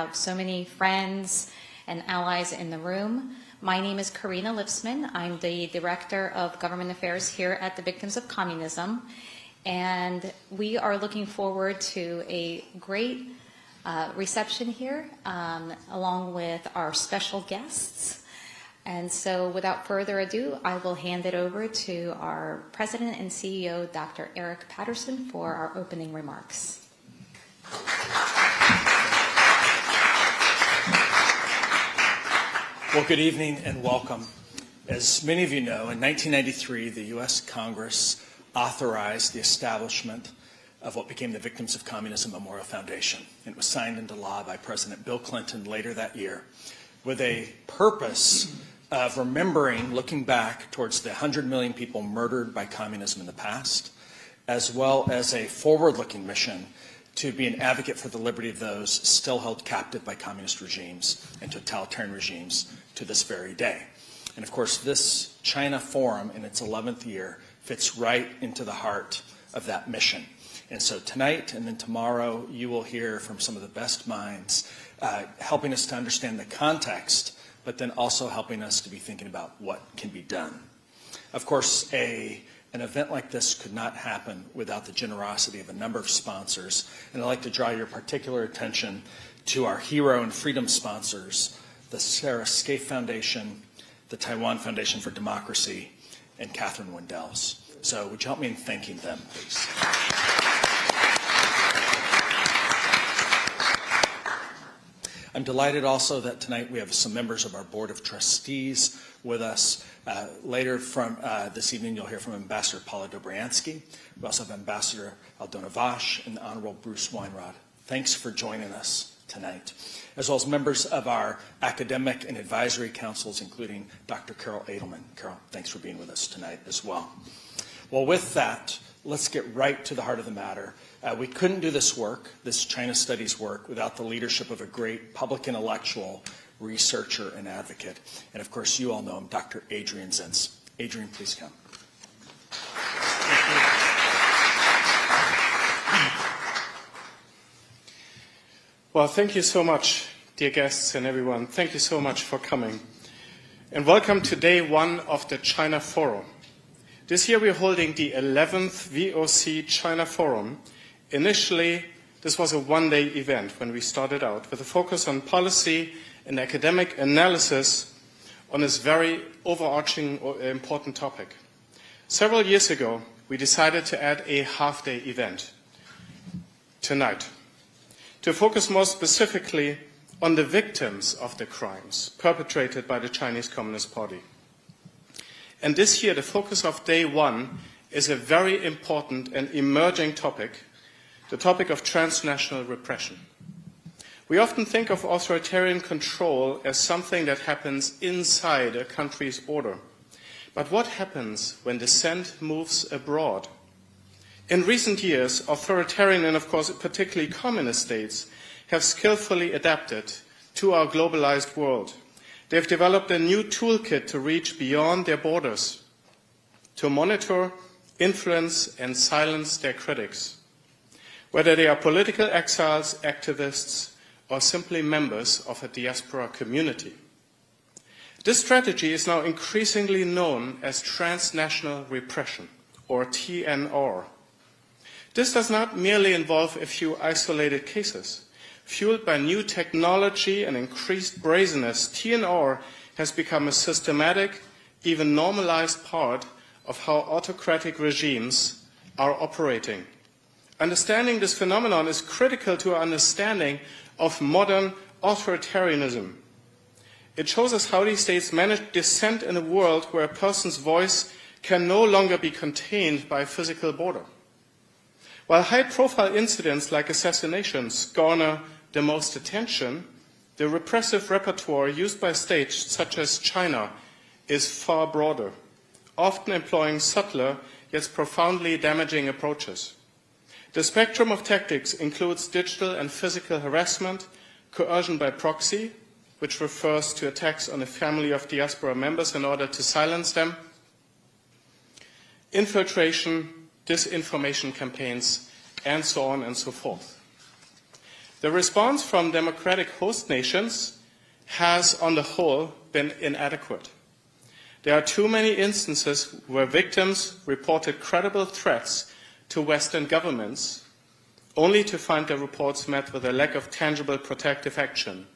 have so many friends and allies in the room. My name is Karina Lipsman. I'm the Director of Government Affairs here at the Victims of Communism. And we are looking forward to a great reception here, along with our special guests. And so without further ado, I will hand it over to our President and CEO, Dr. Eric Patterson, for our opening remarks. Well, good evening and welcome. As many of you know, in 1993, the U.S. Congress authorized the establishment of what became the Victims of Communism Memorial Foundation. It was signed into law by President Bill Clinton later that year with a purpose of remembering, looking back towards the 100 million people murdered by communism in the past, as well as a forward-looking mission to be an advocate for the liberty of those still held captive by communist regimes and totalitarian regimes to this very day. And of course, this China Forum in its 11th year fits right into the heart of that mission. And so tonight and then tomorrow, you will hear from some of the best minds helping us to understand the context, but then also helping us to be thinking about what can be done. Of course, an event like this could not happen without the generosity of a number of sponsors, and I'd like to draw your particular attention to our hero and freedom sponsors, the Sarah Scaife Foundation, the Taiwan Foundation for Democracy, and Catherine Wendell's. So would you help me in thanking them, please? I'm delighted also that tonight we have some members of our Board of Trustees with us. Later from this evening, you'll hear from Ambassador Paula Dobriansky. We also have Ambassador Aldona Vash and the Honorable Bruce Weinrod. Thanks for joining us tonight, as well as members of our academic and advisory councils, including Dr. Carol Edelman. Carol, thanks for being with us tonight as well. Well, with that, let's get right to the heart of the matter. We couldn't do this work, this China Studies work, without the leadership of a great public intellectual, researcher, and advocate. And of course, you all know him, Dr. Adrian Zintz. Adrian, please come. Well, thank you so much, dear guests and everyone. Thank you so much for coming. And welcome to day one of the China Forum. This year we're holding the 11th VOC China Forum. Initially, this was a one-day event when we started out, with a focus on policy and academic analysis on this very overarching or important topic. Several years ago, we decided to add a half-day event tonight to focus more specifically on the victims of the crimes perpetrated by the Chinese Communist Party. And this year, the focus of day one is a very important and emerging topic, the topic of transnational repression. We often think of authoritarian control as something that happens inside a country's border. But what happens when dissent moves abroad? In recent years, authoritarian and, of course, particularly communist states have skillfully adapted to our globalized world. They've developed a new toolkit to reach beyond their borders, to monitor, influence, and silence their critics, whether they are political exiles, activists, or simply members of a diaspora community. This strategy is now increasingly known as transnational repression, or TNR. This does not merely involve a few isolated cases. Fueled by new technology and increased brazenness, TNR has become a systematic, even normalized part of how autocratic regimes are operating. Understanding this phenomenon is critical to our understanding of modern authoritarianism. It shows us how these states manage dissent in a world where a person's voice can no longer be contained by a physical border. While high-profile incidents like assassinations garner the most attention, the repressive repertoire used by states such as China is far broader, often employing subtler yet profoundly damaging approaches. The spectrum of tactics includes digital and physical harassment, coercion by proxy, which refers to attacks on a family of diaspora members in order to silence them, infiltration, disinformation campaigns, and so on and so forth. The response from democratic host nations has, on the whole, been inadequate. There are too many instances where victims reported credible threats to Western governments, only to find their reports met with a lack of tangible protective action.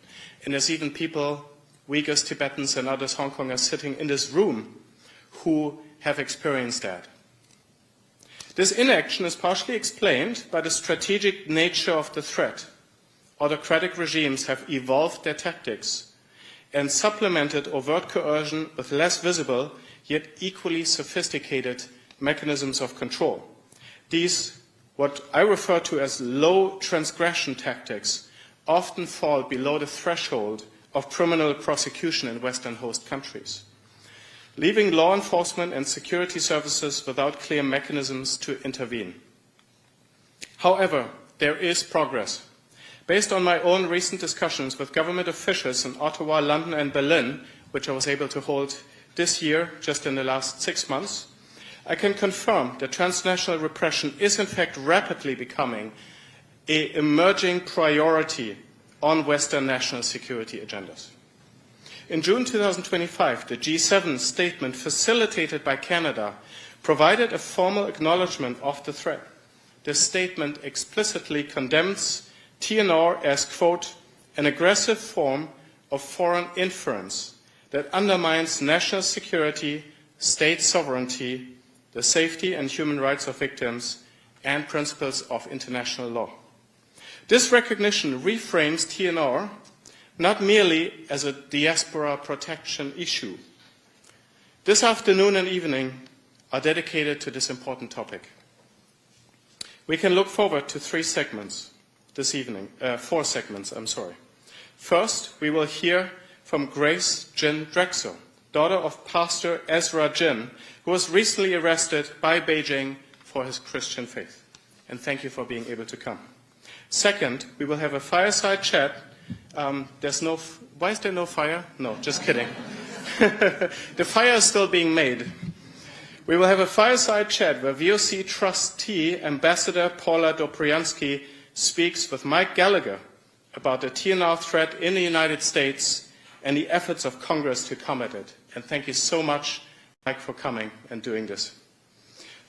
And there's even people, Uyghurs, Tibetans, and others, Hong Kongers, sitting in this room who have experienced that. This inaction is partially explained by the strategic nature of the threat. Autocratic regimes have evolved their tactics and supplemented overt coercion with less visible, yet equally sophisticated mechanisms of control. These, what I refer to as low transgression tactics, often fall below the threshold of criminal prosecution in Western host countries, leaving law enforcement and security services without clear mechanisms to intervene. However, there is progress. Based on my own recent discussions with government officials in Ottawa, London, and Berlin, which I was able to hold this year, just in the last 6 months, I can confirm that transnational repression is in fact rapidly becoming an emerging priority on Western national security agendas. In June 2025, the G7 statement facilitated by Canada provided a formal acknowledgement of the threat. This statement explicitly condemns TNR as, quote, an aggressive form of foreign influence that undermines national security, state sovereignty, the safety and human rights of victims, and principles of international law. This recognition reframes TNR not merely as a diaspora protection issue. This afternoon and evening are dedicated to this important topic. We can look forward to 3 segments this evening, 4 segments, I'm sorry. First, we will hear from Grace Jin Drexel, daughter of Pastor Ezra Jin, who was recently arrested by Beijing for his Christian faith. And thank you for being able to come. Second, we will have a fireside chat. Why is there no fire? No, just kidding. The fire is still being made. We will have a fireside chat where VOC trustee Ambassador Paula Dobriansky speaks with Mike Gallagher about the TNR threat in the United States and the efforts of Congress to combat it. And thank you so much, Mike, for coming and doing this.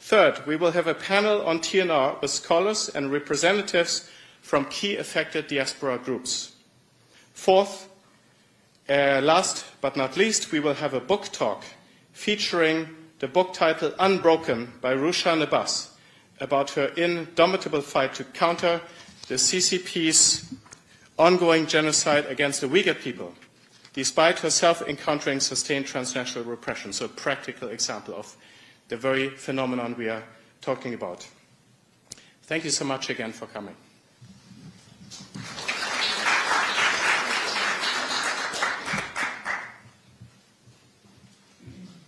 Third, we will have a panel on TNR with scholars and representatives from key affected diaspora groups. Fourth, last but not least, we will have a book talk featuring the book title Unbroken by Rusha Nabas about her indomitable fight to counter the CCP's ongoing genocide against the Uyghur people, despite herself encountering sustained transnational repression. So a practical example of the very phenomenon we are talking about. Thank you so much again for coming.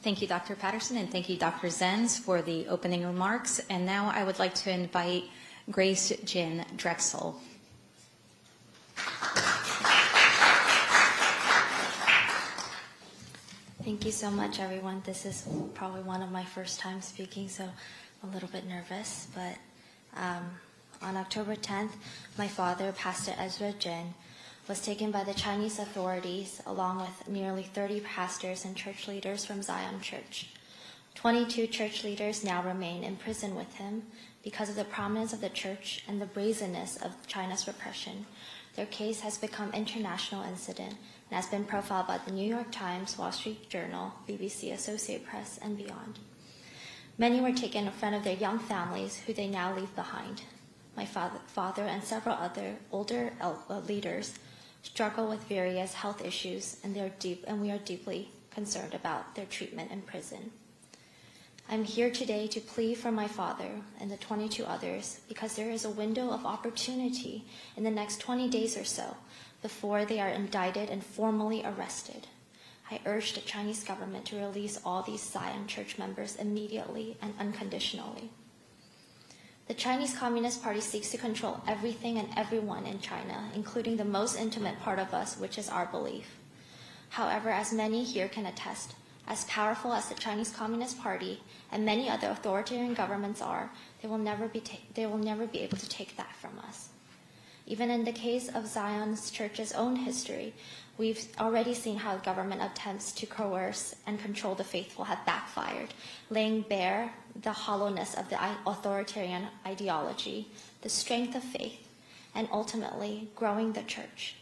Thank you, Dr. Patterson, and thank you, Dr. Zenz, for the opening remarks. And now I would like to invite Grace Jin Drexel. Thank you so much, everyone. This is probably one of my first time speaking, so I'm a little bit nervous. But on October 10th, my father, Pastor Ezra Jin, was taken by the Chinese authorities along with nearly 30 pastors and church leaders from Zion Church. 22 church leaders now remain in prison with him because of the prominence of the church and the brazenness of China's repression. Their case has become an international incident and has been profiled by the New York Times, Wall Street Journal, BBC, Associated Press, and beyond. Many were taken in front of their young families who they now leave behind. My father and several other older leaders struggle with various health issues, and we are deeply concerned about their treatment in prison. I'm here today to plead for my father and the 22 others because there is a window of opportunity in the next 20 days or so before they are indicted and formally arrested. I urge the Chinese government to release all these Zion Church members immediately and unconditionally. The Chinese Communist Party seeks to control everything and everyone in China, including the most intimate part of us, which is our belief. However, as many here can attest, as powerful as the Chinese Communist Party and many other authoritarian governments are, they will never be able to take that from us. Even in the case of Zion's Church's own history, we've already seen how government attempts to coerce and control the faithful have backfired, laying bare the hollowness of the authoritarian ideology, the strength of faith, and ultimately growing the church.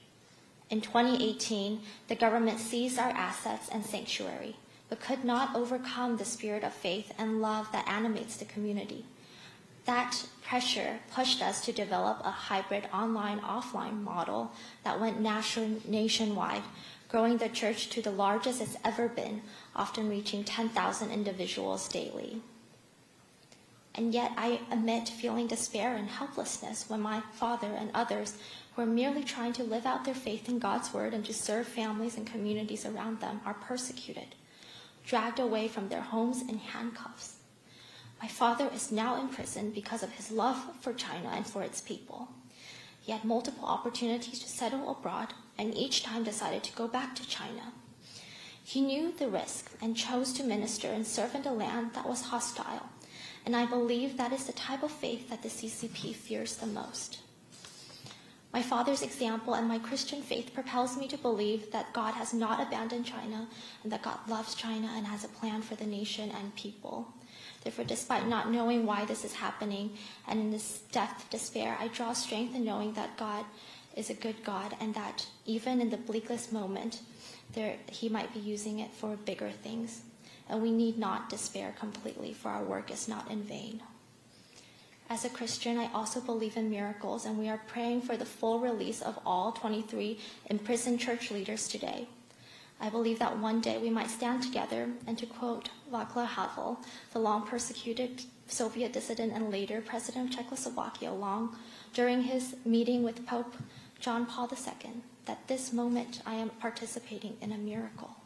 In 2018, the government seized our assets and sanctuary, but could not overcome the spirit of faith and love that animates the community. That pressure pushed us to develop a hybrid online-offline model that went nationwide, growing the church to the largest it's ever been, often reaching 10,000 individuals daily. And yet I admit feeling despair and helplessness when my father and others who are merely trying to live out their faith in God's word and to serve families and communities around them are persecuted, dragged away from their homes in handcuffs. My father is now in prison because of his love for China and for its people. He had multiple opportunities to settle abroad and each time decided to go back to China. He knew the risk and chose to minister and serve in a land that was hostile, and I believe that is the type of faith that the CCP fears the most. My father's example and my Christian faith propels me to believe that God has not abandoned China and that God loves China and has a plan for the nation and people. Therefore, despite not knowing why this is happening and in this depth of despair, I draw strength in knowing that God is a good God and that even in the bleakest moment, He might be using it for bigger things. And we need not despair completely, for our work is not in vain. As a Christian, I also believe in miracles, and we are praying for the full release of all 23 imprisoned church leaders today. I believe that one day we might stand together, and to quote Václav Havel, the long-persecuted Soviet dissident and later president of Czechoslovakia, during his meeting with Pope John Paul II, that this moment I am participating in a miracle.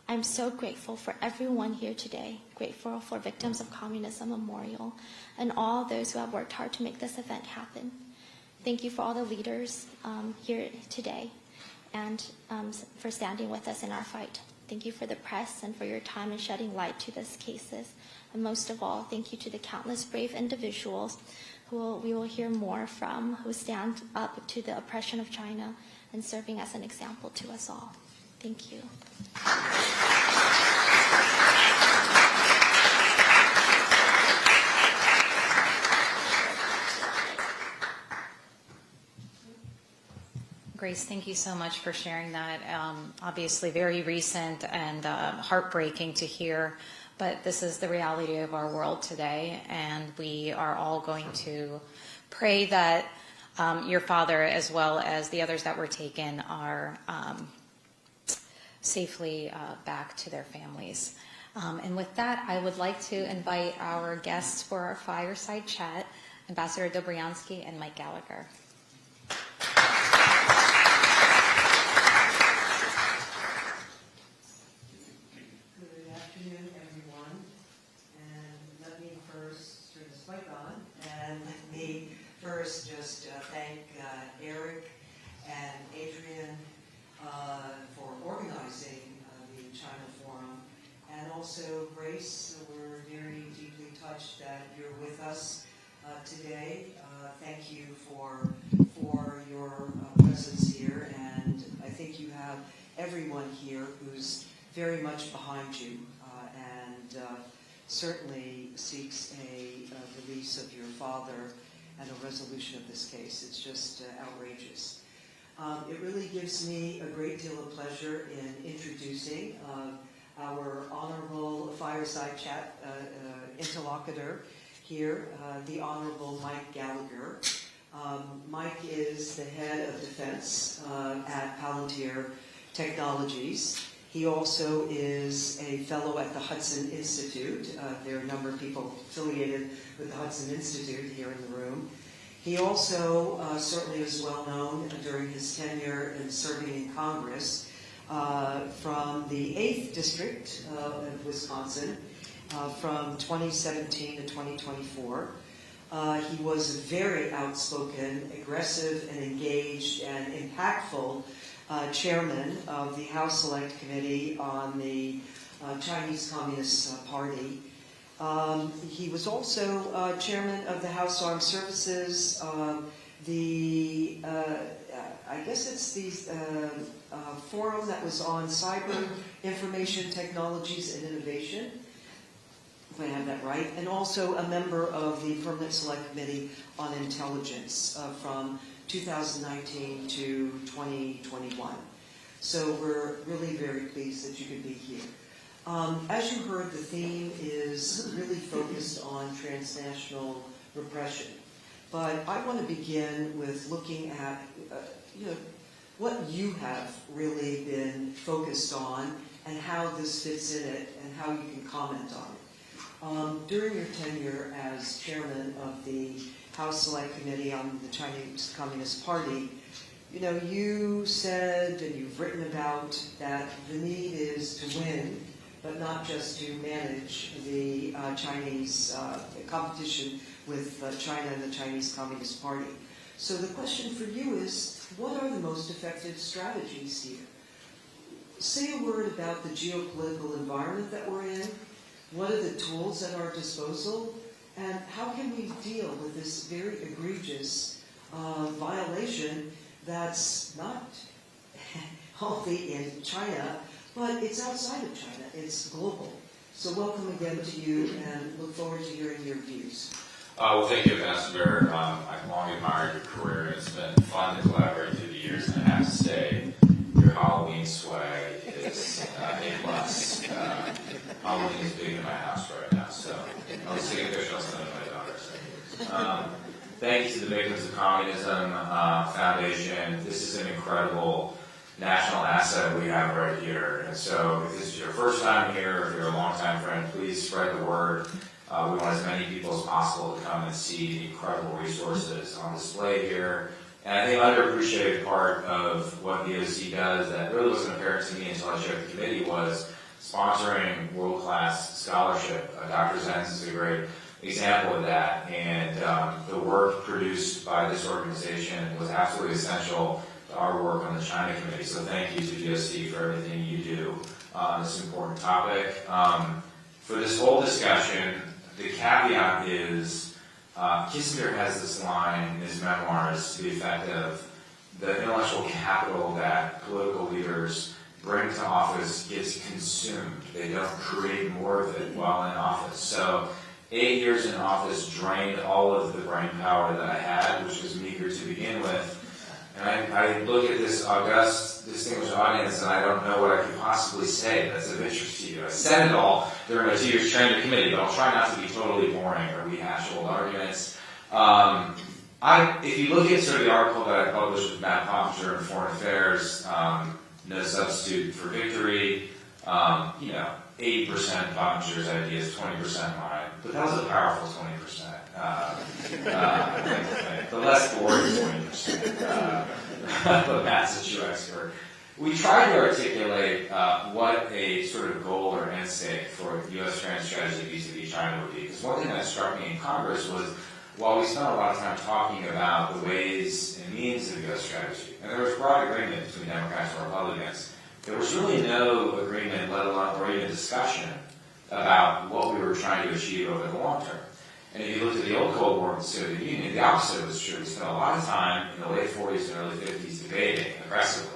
I'm so grateful for everyone here today, grateful for Victims of Communism Memorial, and all those who have worked hard to make this event happen. Thank you for all the leaders here today and for standing with us in our fight. Thank you for the press and for your time in shedding light to these cases. And most of all, thank you to the countless brave individuals who we will hear more from, who stand up to the oppression of China and serving as an example to us all. Thank you. Grace, thank you so much for sharing that. Obviously very recent and heartbreaking to hear, but this is the reality of our world today, and we are all going to pray that your father, as well as the others that were taken, are safely back to their families. And with that, I would like to invite our guests for our fireside chat, Ambassador Dobriansky and Mike Gallagher. Good afternoon, everyone. And let me first turn this mic on, and let me first just thank Eric and Adrian for organizing the China Forum, and also Grace. We're very deeply touched that you're with us today. Thank you for your presence here, and I think you have everyone here who's very much behind you and certainly seeks a release of your father and a resolution of this case. It's just outrageous. It really gives me a great deal of pleasure in introducing our honorable fireside chat interlocutor here, the Honorable Mike Gallagher. Mike is the head of defense at Palantir Technologies. He also is a fellow at the Hudson Institute. There are a number of people affiliated with the Hudson Institute here in the room. He also certainly is well known during his tenure in serving in Congress from the 8th District of Wisconsin from 2017 to 2024. He was a very outspoken, aggressive, and engaged and impactful chairman of the House Select Committee on the Chinese Communist Party. He was also chairman of the House Armed Services the, I guess it's the forum that was on cyber information technologies and innovation, if I have that right, and also a member of the Permanent Select Committee on Intelligence from 2019 to 2021. So we're really very pleased that you could be here. As you heard, the theme is really focused on transnational repression. But I want to begin with looking at what you have really been focused on and how this fits in it and how you can comment on it. During your tenure as chairman of the House Select Committee on the Chinese Communist Party, you said and you've written about that the need is to win, but not just to manage the Chinese competition with China and the Chinese Communist Party. So the question for you is, what are the most effective strategies here? Say a word about the geopolitical environment that we're in. What are the tools at our disposal? And how can we deal with this very egregious violation that's not only in China, but it's outside of China. It's global. So welcome again to you, and look forward to hearing your views. Well, thank you, Ambassador. I've long admired your career, and it's been fun to collaborate through the years, and I have to say, your Halloween swag is A+. Halloween is big in my house right now, so I'll just take a picture. I'll send it to my daughter. Thank you to the Victims of Communism Foundation. This is an incredible national asset we have right here. And so if this is your first time here, or if you're a longtime friend, please spread the word. We want as many people as possible to come and see the incredible resources on display here. And I think an underappreciated part of what the OC does that really wasn't apparent to me until I checked the committee was sponsoring world-class scholarship. Dr. Zenz is a great example of that, and the work produced by this organization was absolutely essential to our work on the China Committee. So thank you to GSC for everything you do on this important topic. For this whole discussion, the caveat is Kissinger has this line in his memoirs to the effect of the intellectual capital that political leaders bring to office gets consumed. They don't create more of it while in office. So 8 years in office drained all of the brain power that I had, which was meager to begin with. And I look at this august, distinguished audience, and I don't know what I could possibly say that's of interest to you. I said it all during my 2 years training committee, but I'll try not to be totally boring or rehash old arguments. If you look at sort of the article that I published with Matt Pottinger in Foreign Affairs, No Substitute for Victory, 80% Pottinger's ideas, 20% mine. But that was a powerful 20%. The less boring 20%. But Matt's a true expert. We tried to articulate what a sort of goal or end state for U.S. trans strategy vis-a-vis China would be. Because one thing that struck me in Congress was, while we spent a lot of time talking about the ways and means of U.S. strategy, and there was broad agreement between Democrats and Republicans, there was really no agreement, let alone or even discussion, about what we were trying to achieve over the long term. And if you looked at the old Cold War in the Soviet Union, the opposite was true. We spent a lot of time in the late 40s and early 50s debating aggressively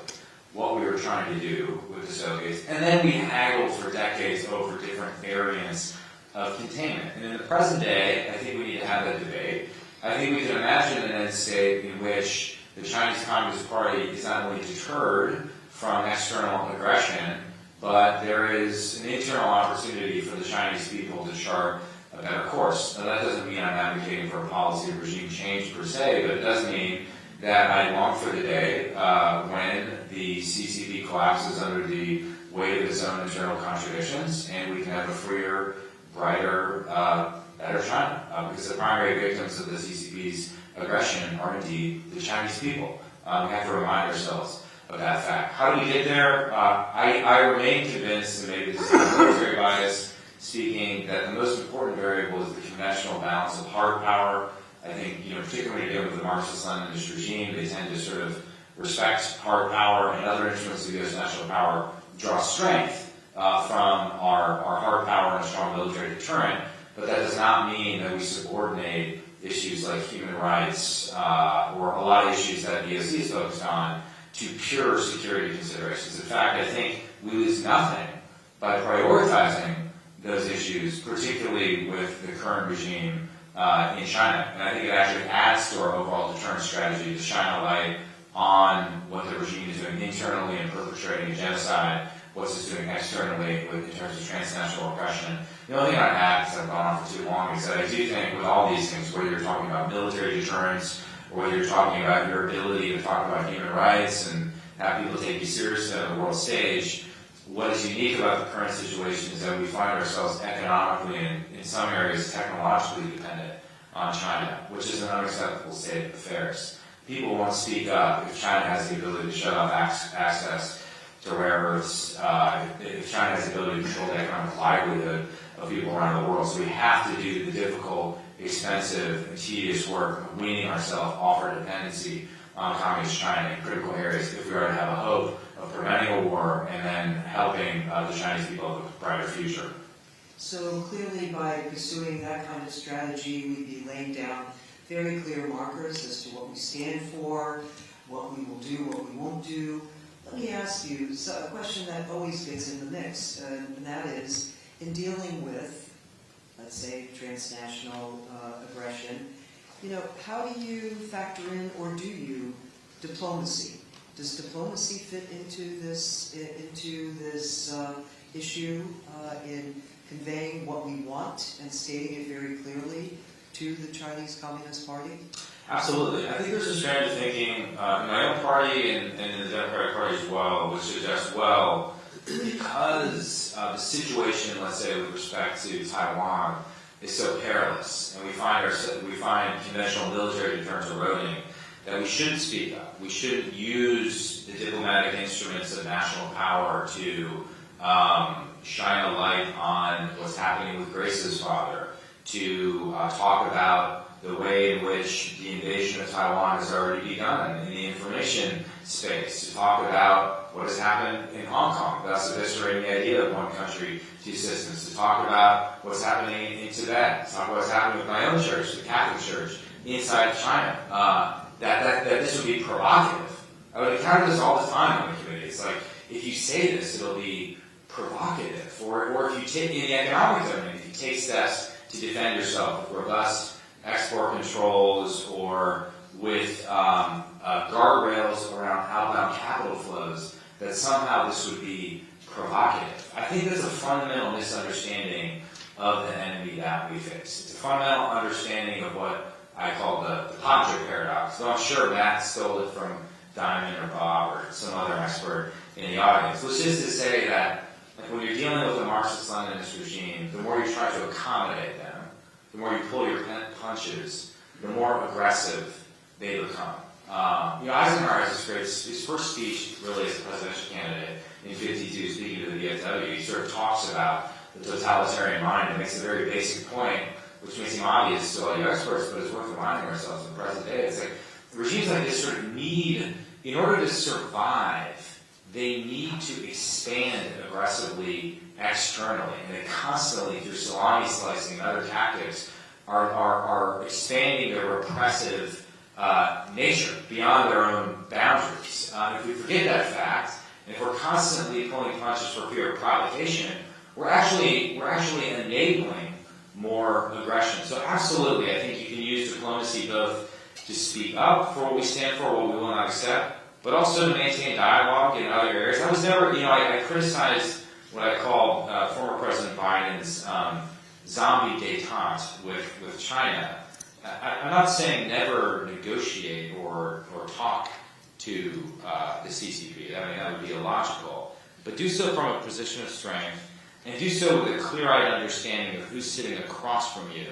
what we were trying to do with the Soviets, and then we haggled for decades over different variants of containment. And in the present day, I think we need to have that debate. I think we can imagine an end state in which the Chinese Communist Party is not only deterred from external aggression, but there is an internal opportunity for the Chinese people to chart a better course. Now, that doesn't mean I'm advocating for a policy of regime change per se, but it does mean that I long for the day when the CCP collapses under the weight of its own internal contradictions, and we can have a freer, brighter, better China. Because the primary victims of the CCP's aggression are indeed the Chinese people. We have to remind ourselves of that fact. How do we get there? I remain convinced, and maybe this is military bias speaking, that the most important variable is the conventional balance of hard power. I think, particularly when you're dealing with the Marxist-Leninist regime, they tend to sort of respect hard power, and other instruments of U.S. national power draw strength from our hard power and strong military deterrent. But that does not mean that we subordinate issues like human rights, or a lot of issues that the DOC is focused on, to pure security considerations. In fact, I think we lose nothing by prioritizing those issues, particularly with the current regime in China. And I think it actually adds to our overall deterrence strategy to shine a light on what the regime is doing internally in perpetrating a genocide, what's it's doing externally in terms of transnational oppression. The only thing I'd add, because I've gone on for too long, is that I do think with all these things, whether you're talking about military deterrence, or whether you're talking about your ability to talk about human rights and have people take you seriously on the world stage, what is unique about the current situation is that we find ourselves economically and in some areas technologically dependent on China, which is an unacceptable state of affairs. People won't speak up if China has the ability to shut off access to rare earths, if China has the ability to control the economic livelihood of people around the world. So we have to do the difficult, expensive, and tedious work of weaning ourselves off our dependency on communist China in critical areas if we are to have a hope of preventing a war and then helping the Chinese people have a brighter future. So clearly by pursuing that kind of strategy, we'd be laying down very clear markers as to what we stand for, what we will do, what we won't do. Let me ask you a question that always gets in the mix, and that is, in dealing with, let's say, transnational aggression, how do you factor in, or do you, diplomacy? Does diplomacy fit into this issue in conveying what we want and stating it very clearly to the Chinese Communist Party? Absolutely. I think there's a strand of thinking in my own party and in the Democratic Party as well, which suggests, well, because the situation, let's say, with respect to Taiwan is so perilous, and we find conventional military deterrence eroding, that we shouldn't speak up. We shouldn't use the diplomatic instruments of national power to shine a light on what's happening with Grace's father, to talk about the way in which the invasion of Taiwan has already begun in the information space, to talk about what has happened in Hong Kong, thus eviscerating the idea of one country, two systems, to talk about what's happening in Tibet, to talk about what's happening with my own church, the Catholic Church, inside China, that this would be provocative. I would encounter this all the time on the committee. It's like, if you say this, it'll be provocative. Or if you take, in the economic domain, if you take steps to defend yourself with robust export controls or with guardrails around outbound capital flows, that somehow this would be provocative. I think there's a fundamental misunderstanding of the enemy that we face. It's a fundamental understanding of what I call the Padre paradox. Though I'm sure Matt stole it from Diamond or Bob or some other expert in the audience, which is to say that when you're dealing with a Marxist-Leninist regime, the more you try to accommodate them, the more you pull your punches, the more aggressive they become. Eisenhower has his first speech really as a presidential candidate in 52, speaking to the VFW, he sort of talks about the totalitarian mind and makes a very basic point, which may seem obvious to all you experts, but it's worth reminding ourselves in the present day. It's like regimes like this sort of need, in order to survive, they need to expand aggressively externally, and they constantly, through salami slicing and other tactics, are expanding their repressive nature beyond their own boundaries. If we forget that fact, and if we're constantly pulling punches for fear of provocation, we're actually enabling more aggression. So absolutely, I think you can use diplomacy both to speak up for what we stand for, what we will not accept, but also to maintain dialogue in other areas. I was never, I criticized what I call former President Biden's zombie détente with China. I'm not saying never negotiate or talk to the CCP. I mean, that would be illogical. But do so from a position of strength, and do so with a clear-eyed understanding of who's sitting across from you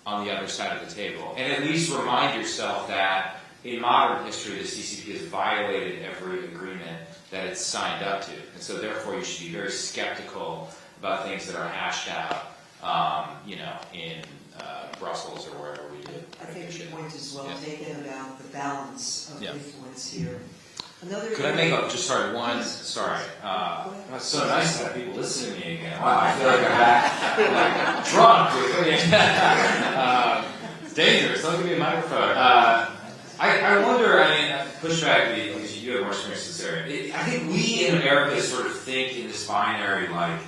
on the other side of the table. And at least remind yourself that in modern history, the CCP has violated every agreement that it's signed up to. And so therefore, you should be very skeptical about things that are hashed out, in Brussels or wherever we do. I think the point is well taken about the balance of influence here. Could I make up, it's so nice to have people listen to me again. Wow, I feel like I'm back, drunk. dangerous. Don't give me a microphone. I wonder, push back, because you have more experience in this area. I think we in America sort of think in this binary, like,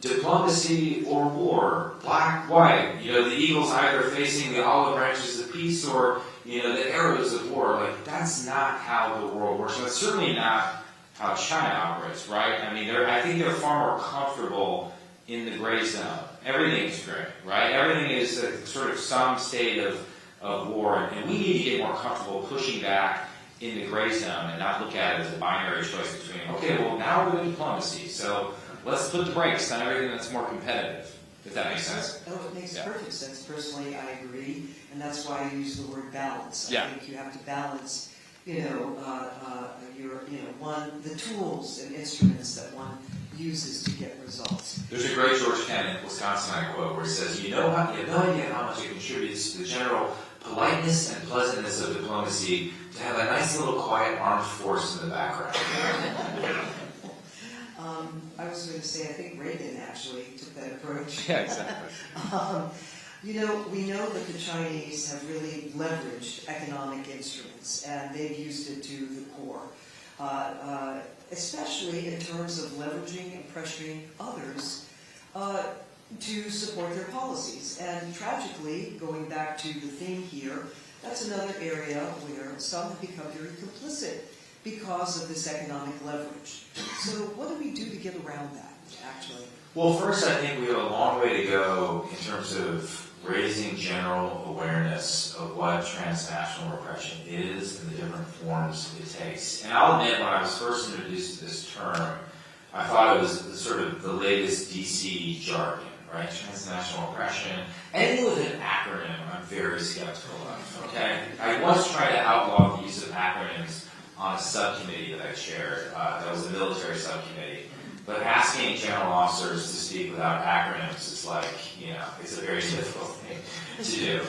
diplomacy or war, black, white. The eagle's either facing the olive branches of peace or, the arrows of war. Like, that's not how the world works. And that's certainly not how China operates, right? I think they're far more comfortable in the gray zone. Everything is gray, right? Everything is sort of some state of war. And we need to get more comfortable pushing back in the gray zone and not look at it as a binary choice between, okay, well, now we're doing diplomacy, so let's put the brakes on everything that's more competitive, if that makes sense. No, it makes perfect sense. Personally, I agree, and that's why I use the word balance. Yeah. I think you have to balance, the tools and instruments that one uses to get results. There's a great George Kennan Wisconsinite quote where he says, you have no idea how much it contributes to the general politeness and pleasantness of diplomacy to have a nice little quiet armed force in the background. I was going to say, I think Reagan actually took that approach. Yeah, exactly. We know that the Chinese have really leveraged economic instruments, and they've used it to the core, especially in terms of leveraging and pressuring others to support their policies. And tragically, going back to the theme here, that's another area where some have become very complicit because of this economic leverage. So what do we do to get around that, actually? Well, first, I think we have a long way to go in terms of raising general awareness of what transnational repression is and the different forms it takes. And I'll admit, when I was first introduced to this term, I thought it was sort of the latest DC jargon, right? Transnational repression. Anything with an acronym, I'm very skeptical of, okay? I once tried to outlaw the use of acronyms on a subcommittee that I chaired. That was a military subcommittee. But asking general officers to speak without acronyms is like, it's a very difficult thing to do.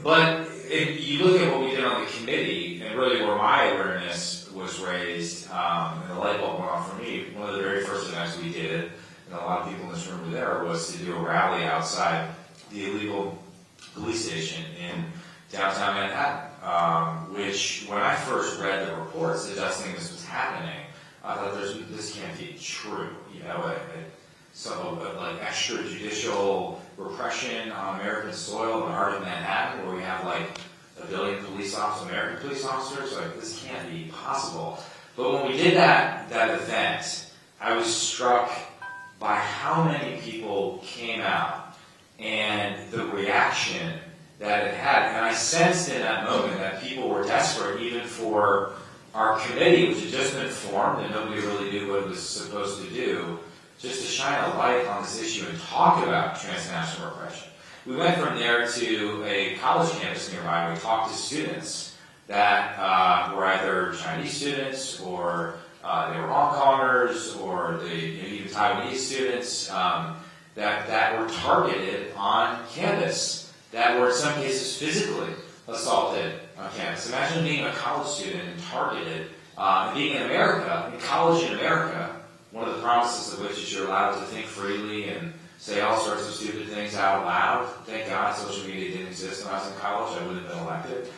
But if you look at what we did on the committee, and really where my awareness was raised, and the light bulb went off for me, one of the very first events we did, and a lot of people in this room were there, was to do a rally outside the illegal police station in downtown Manhattan, which when I first read the reports suggesting this was happening, I thought this can't be true. Like extrajudicial repression on American soil in the heart of Manhattan, where we have like 1 billion police officers, American police officers, like this can't be possible. But when we did that event, I was struck by how many people came out and the reaction that it had. And I sensed in that moment that people were desperate even for our committee, which had just been formed and nobody really knew what it was supposed to do, just to shine a light on this issue and talk about transnational repression. We went from there to a college campus nearby. We talked to students that were either Chinese students or they were Hong Kongers or even Taiwanese students that were targeted on campus, that were in some cases physically assaulted on campus. Imagine being a college student and targeted, being in America, in college in America, one of the promises of which is you're allowed to think freely and say all sorts of stupid things out loud. Thank God social media didn't exist when I was in college. I wouldn't have been elected.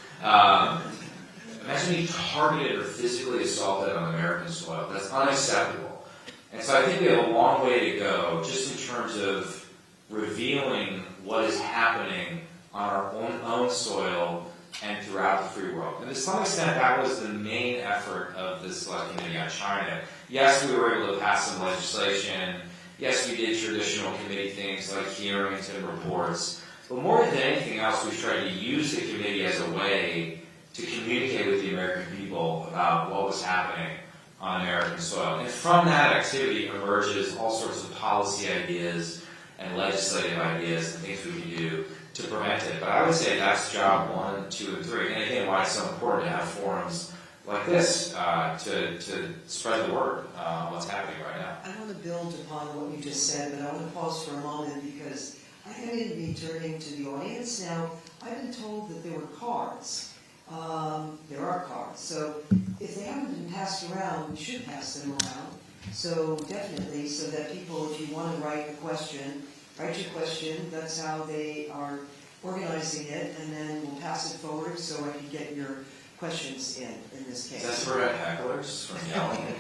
Imagine being targeted or physically assaulted on American soil. That's unacceptable. And so I think we have a long way to go just in terms of revealing what is happening on our own soil and throughout the free world. And to some extent, that was the main effort of this Select Committee on China. Yes, we were able to pass some legislation. Yes, we did traditional committee things like hearings and reports. But more than anything else, we tried to use the committee as a way to communicate with the American people about what was happening on American soil. And from that activity emerges all sorts of policy ideas and legislative ideas and things we can do to prevent it. But I would say that's job 1, 2, and 3. And again, why it's so important to have forums like this to spread the word on what's happening right now. I want to build upon what you just said, but I want to pause for a moment because I am going to be turning to the audience. Now, I've been told that there were cards. There are cards. So if they haven't been passed around, we should pass them around. So definitely, so that people, if you want to write a question, write your question. That's how they are organizing it, and then we'll pass it forward so I can get your questions in this case. Does that prevent hecklers from yelling?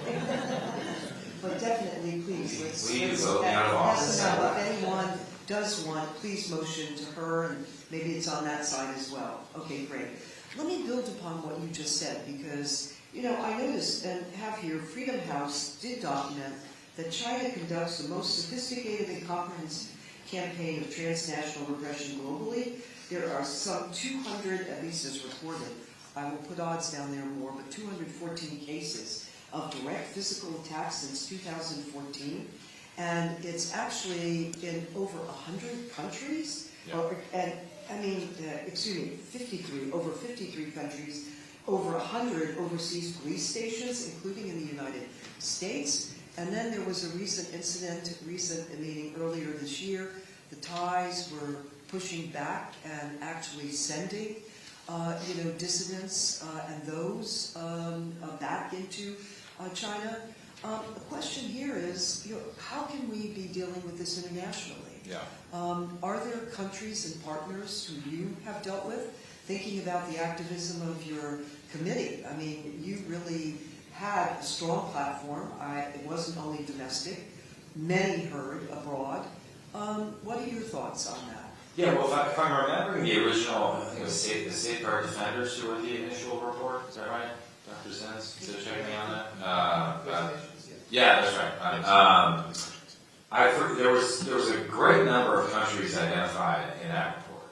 But definitely, please, Please vote me out of office. If anyone does want, please motion to her, and maybe it's on that side as well. Okay, great. Let me build upon what you just said, because, you know, I noticed and have here, Freedom House did document that China conducts the most sophisticated and comprehensive campaign of transnational repression globally. There are some 200, at least as reported, I will put odds down there more, but 214 cases of direct physical attacks since 2014. And it's actually in over 100 countries. Yeah. Over 53 countries, over 100 overseas police stations, including in the United States. And then there was a recent meeting earlier this year. The Thais were pushing back and actually sending, dissidents and those back into China. The question here is, how can we be dealing with this internationally? Yeah. Are there countries and partners who you have dealt with? Thinking about the activism of your committee, I mean, you really had a strong platform. It wasn't only domestic. Many heard abroad. What are your thoughts on that? Yeah, well, if I'm remembering the original, I think it was the Safeguard Defenders who wrote the initial report. Is that right, Dr. Zenz? Did you check me on that? Yeah, that's right. There was a great number of countries identified in that report,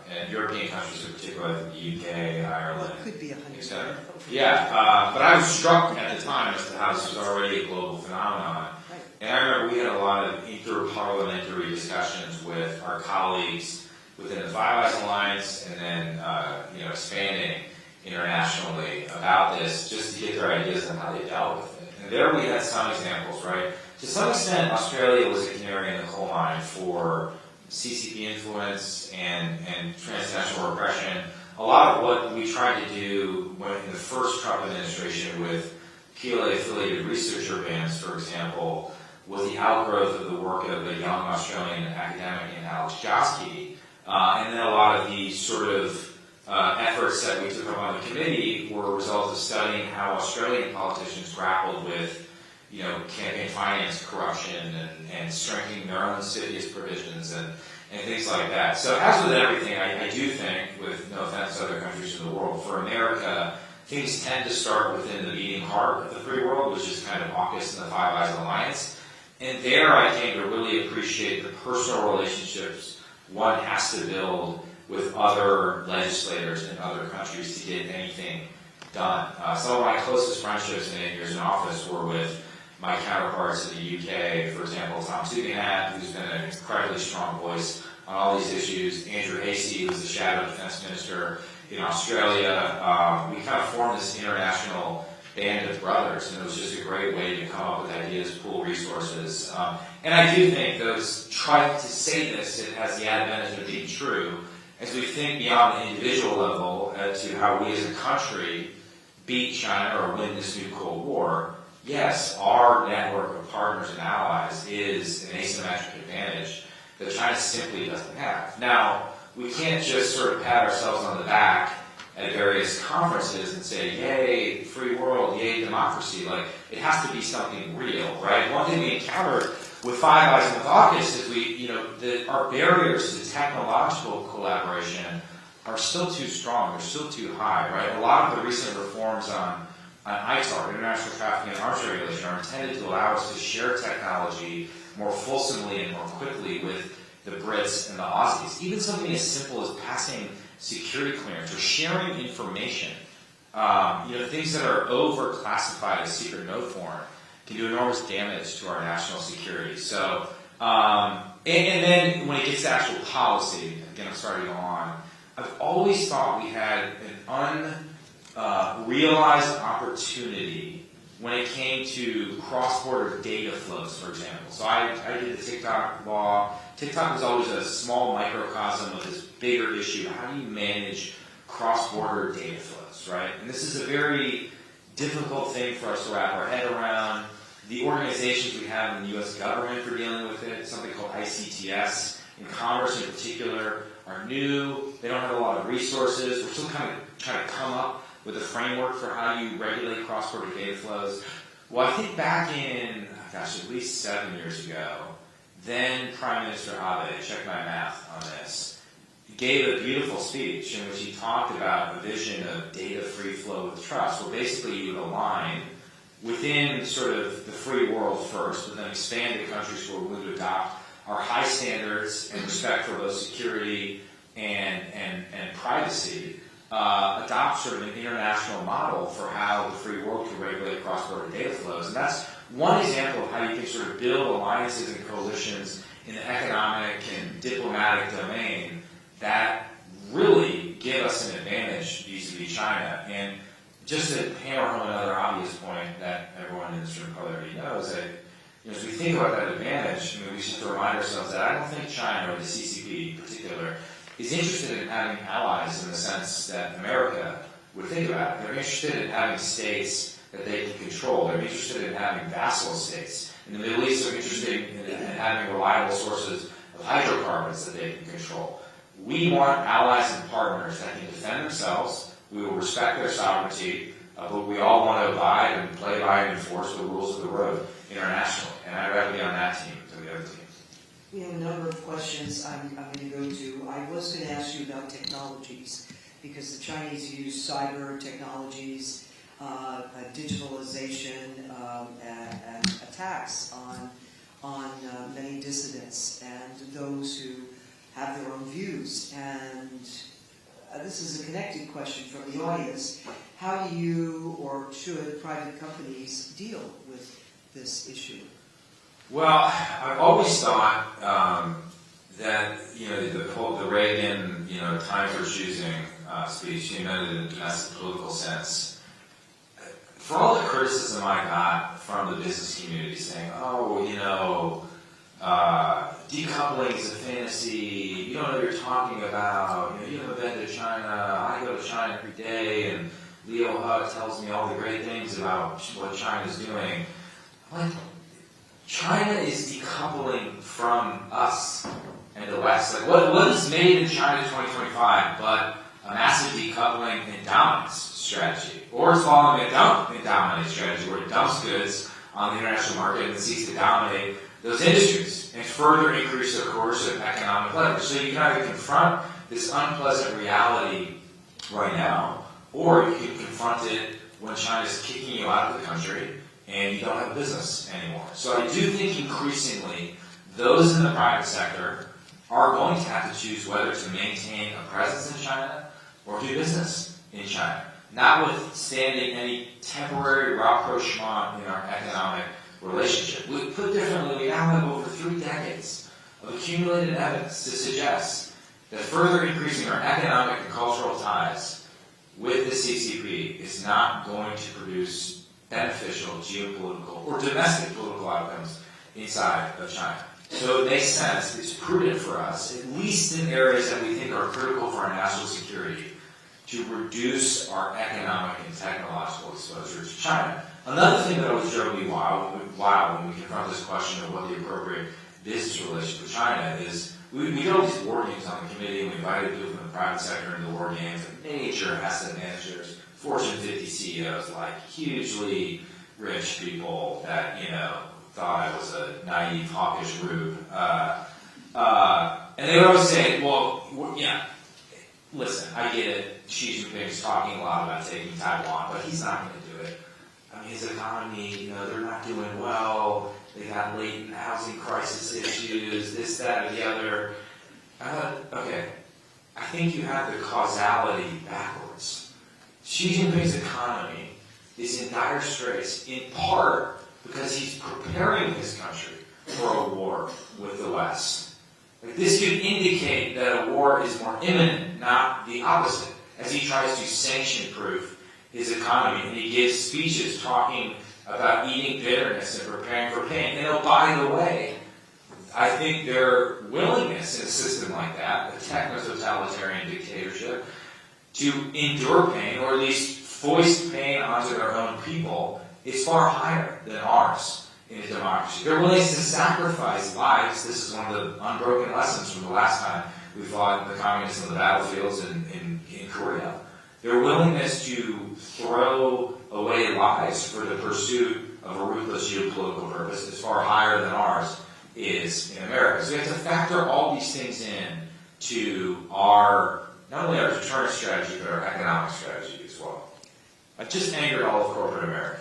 and European countries in particular, like the UK, Ireland, Well, it could be 100. etc. Yeah, but I was struck at the time as to how this was already a global phenomenon. Right. And I remember we had a lot of inter-parliamentary discussions with our colleagues within the Five Eyes Alliance, and then expanding internationally about this, just to get their ideas on how they dealt with it. And there we had some examples, right? To some extent, Australia was a canary in the coal mine for CCP influence and transnational repression. A lot of what we tried to do in the first Trump administration with PLA-affiliated researcher bans, for example, was the outgrowth of the work of a young Australian academic named Alex Josky. And then a lot of the sort of efforts that we took up on the committee were a result of studying how Australian politicians grappled with campaign finance corruption and strengthening their own insidious provisions and things like that. So as with everything, I do think, with no offense to other countries in the world, for America, things tend to start within the beating heart of the free world, which is kind of AUKUS and the Five Eyes Alliance. And there I came to really appreciate the personal relationships one has to build with other legislators in other countries to get anything done. Some of my closest friendships in 8 years in office were with my counterparts in the UK, for example, Tom Tugendhat, who's been an incredibly strong voice on all these issues, Andrew Hastie, who's the Shadow Defense Minister in Australia. We kind of formed this international band of brothers, and it was just a great way to come up with ideas, pool resources. And I do think trying to say this, it has the advantage of being true, as we think beyond the individual level as to how we as a country beat China or win this new Cold War. Yes, our network of partners and allies is an asymmetric advantage that China simply doesn't have. Now, we can't just sort of pat ourselves on the back at various conferences and say, yay, free world, yay, democracy. Like, it has to be something real, right? One thing we encountered with Five Eyes and with AUKUS is our barriers to technological collaboration are still too strong, they're still too high, right? A lot of the recent reforms on ITAR, International Trafficking and Arms Regulation, are intended to allow us to share technology more fulsomely and more quickly with the Brits and the Aussies. Even something as simple as passing security clearance or sharing information, things that are over-classified as secret note form can do enormous damage to our national security. So, and then when it gets to actual policy, again, I'm starting to go on, I've always thought we had an unrealized opportunity when it came to cross-border data flows, for example. So I did the TikTok law. TikTok was always a small microcosm of this bigger issue. How do you manage cross-border data flows, right? And this is a very difficult thing for us to wrap our head around. The organizations we have in the U.S. government for dealing with it, something called ICTS, in Congress in particular, are new, they don't have a lot of resources. We're still kind of trying to come up with a framework for how you regulate cross-border data flows. Well, I think back in, gosh, at least 7 years ago, then Prime Minister Abe, check my math on this, gave a beautiful speech in which he talked about a vision of data free flow with trust, where basically you would align within sort of the free world first, but then expand to countries who are willing to adopt our high standards and respect for both security and privacy, adopt sort of an international model for how the free world can regulate cross-border data flows. And that's one example of how you can sort of build alliances and coalitions in the economic and diplomatic domain that really give us an advantage vis-a-vis China. And just to hammer home another obvious point that everyone in this room probably already knows, that as we think about that advantage, we should remind ourselves that I don't think China, or the CCP in particular, is interested in having allies in the sense that America would think about it. They're interested in having states that they can control. They're interested in having vassal states. In the Middle East, they're interested in having reliable sources of hydrocarbons that they can control. We want allies and partners that can defend themselves. We will respect their sovereignty, but we all want to abide and play by and enforce the rules of the road internationally. And I'd rather be on that team than the other team. We have a number of questions I'm going to go to. I was going to ask you about technologies, because the Chinese use cyber technologies, digitalization, and attacks on many dissidents and those who have their own views. And this is a connected question from the audience. How do you, or should private companies deal with this issue? Well, I've always thought that the Reagan time for choosing speech, he meant it in a domestic political sense. For all the criticism I got from the business community saying, decoupling is a fantasy, you don't know what you're talking about, you haven't been to China, I go to China every day, and Leo Hutt tells me all the great things about what China's doing. I'm like, China is decoupling from us and the West. Like, what is made in China 2025 but a massive decoupling and dominance strategy? Or it's following a dump and dominance strategy where it dumps goods on the international market and seeks to dominate those industries and further increase their coercive economic leverage. So you can either confront this unpleasant reality right now, or you can confront it when China's kicking you out of the country and you don't have business anymore. So I do think increasingly those in the private sector are going to have to choose whether to maintain a presence in China or do business in China, notwithstanding any temporary rapprochement in our economic relationship. Put differently, we now have over 3 decades of accumulated evidence to suggest that further increasing our economic and cultural ties with the CCP is not going to produce beneficial geopolitical or domestic political outcomes inside of China. So it makes sense, it's prudent for us, at least in areas that we think are critical for our national security, to reduce our economic and technological exposure to China. Another thing that always drove me wild when we confront this question of what the appropriate business relationship with China is, we did all these war games on the committee, and we invited people from the private sector into the war games, and major asset managers, Fortune 50 CEOs, like hugely rich people that, thought I was a naive, hawkish rube. And they would always say, listen, I get it. Xi Jinping's talking a lot about taking Taiwan, but he's not going to do it. I mean, his economy, they're not doing well. They got latent housing crisis issues, this, that, or the other. I thought, okay, I think you have the causality backwards. Xi Jinping's economy is in dire straits, in part because he's preparing his country for a war with the West. Like, this could indicate that a war is more imminent, not the opposite, as he tries to sanction-proof his economy. And he gives speeches talking about eating bitterness and preparing for pain. And by the way, I think their willingness in a system like that, a techno-totalitarian dictatorship, to endure pain, or at least foist pain onto their own people, is far higher than ours in a democracy. They're willing to sacrifice lives. This is one of the unbroken lessons from the last time who fought the communists on the battlefields in Korea. Their willingness to throw away lives for the pursuit of a ruthless geopolitical purpose is far higher than ours is in America. So we have to factor all these things in to our, not only our deterrence strategy, but our economic strategy as well. I just angered all of corporate America.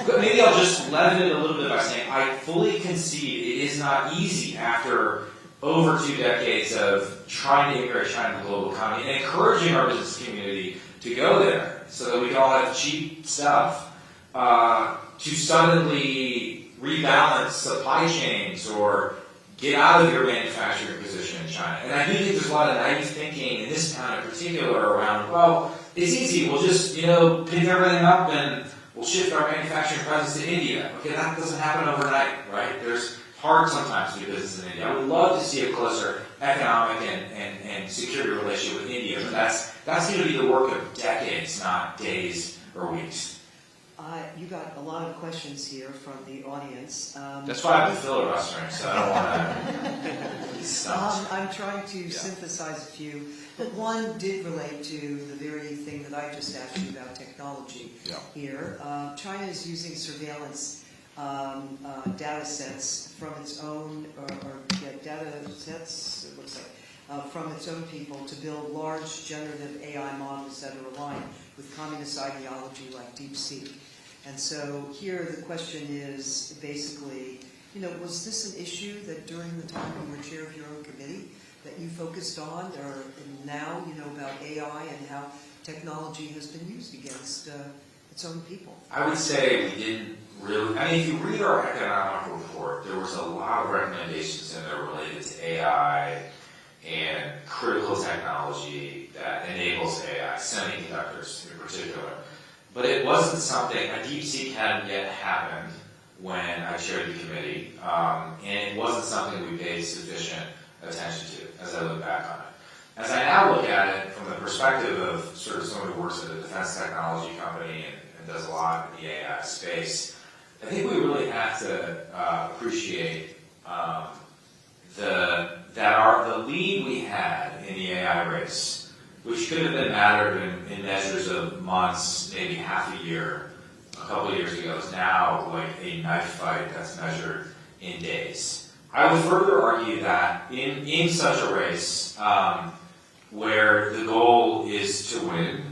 But maybe I'll just leaven it a little bit by saying I fully concede it is not easy after over 2 decades of trying to integrate China in the global economy and encouraging our business community to go there so that we can all have cheap stuff, to suddenly rebalance supply chains or get out of your manufacturing position in China. And I do think there's a lot of naive thinking in this town in particular around, well, it's easy, we'll just, pick everything up and we'll shift our manufacturing presence to India. Okay, that doesn't happen overnight, right? There's hard sometimes to do business in India. I would love to see a closer economic and security relationship with India, but that's going to be the work of decades, not days or weeks. You got a lot of questions here from the audience. That's why I've been filibustering, so I don't want to. I'm trying to synthesize a few, but one did relate to the very thing that I just asked you about technology here. China is using surveillance data sets from its own, data sets, it looks like, from its own people to build large generative AI models that are aligned with communist ideology like DeepSeek. And so here the question is basically, was this an issue that during the time you were chair of your own committee that you focused on, or now you know about AI and how technology has been used against its own people? I would say we didn't really, if you read our economic report, there was a lot of recommendations in there related to AI and critical technology that enables AI, semiconductors in particular. But it wasn't something, DeepSeek hadn't yet happened when I chaired the committee, and it wasn't something we paid sufficient attention to as I look back on it. As I now look at it from the perspective of sort of someone who works at a defense technology company and does a lot in the AI space, I think we really have to appreciate the lead we had in the AI race, which could have been mattered in measures of months, maybe half a year, a couple of years ago, is now like a knife fight that's measured in days. I would further argue that in such a race, where the goal is to win,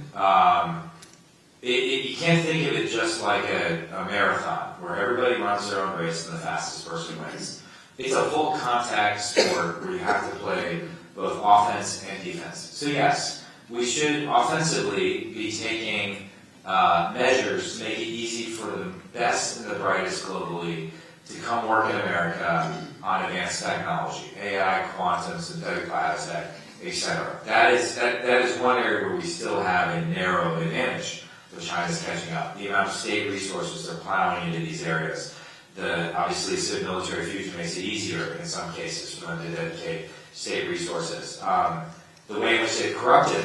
you can't think of it just like a marathon, where everybody runs their own race and the fastest person wins. It's a full contact sport where you have to play both offense and defense. So yes, we should offensively be taking measures to make it easy for the best and the brightest globally to come work in America on advanced technology, AI, quantum, synthetic biotech, etc. That is one area where we still have a narrow advantage, but China's catching up. The amount of state resources they're plowing into these areas. Obviously, civil military fusion makes it easier in some cases for them to dedicate state resources. The way in which they've corrupted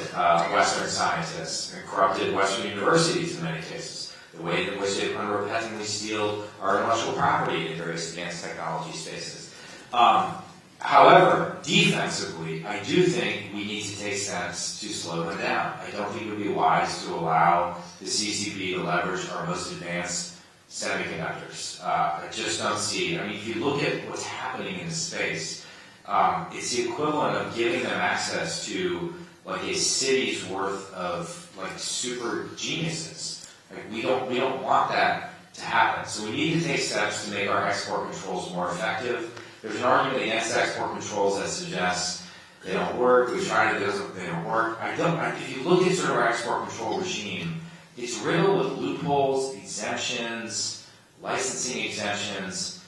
Western scientists and corrupted Western universities in many cases. The way in which they've unrepentingly steal our intellectual property in various advanced technology spaces. However, defensively, I do think we need to take steps to slow them down. I don't think it would be wise to allow the CCP to leverage our most advanced semiconductors. I just don't see. If you look at what's happening in space, it's the equivalent of giving them access to like a city's worth of like super geniuses. We don't want that to happen. So we need to take steps to make our export controls more effective. There's an argument against export controls that suggests they don't work. We try to do them, they don't work. If you look at sort of our export control regime, it's riddled with loopholes, exemptions, licensing exemptions,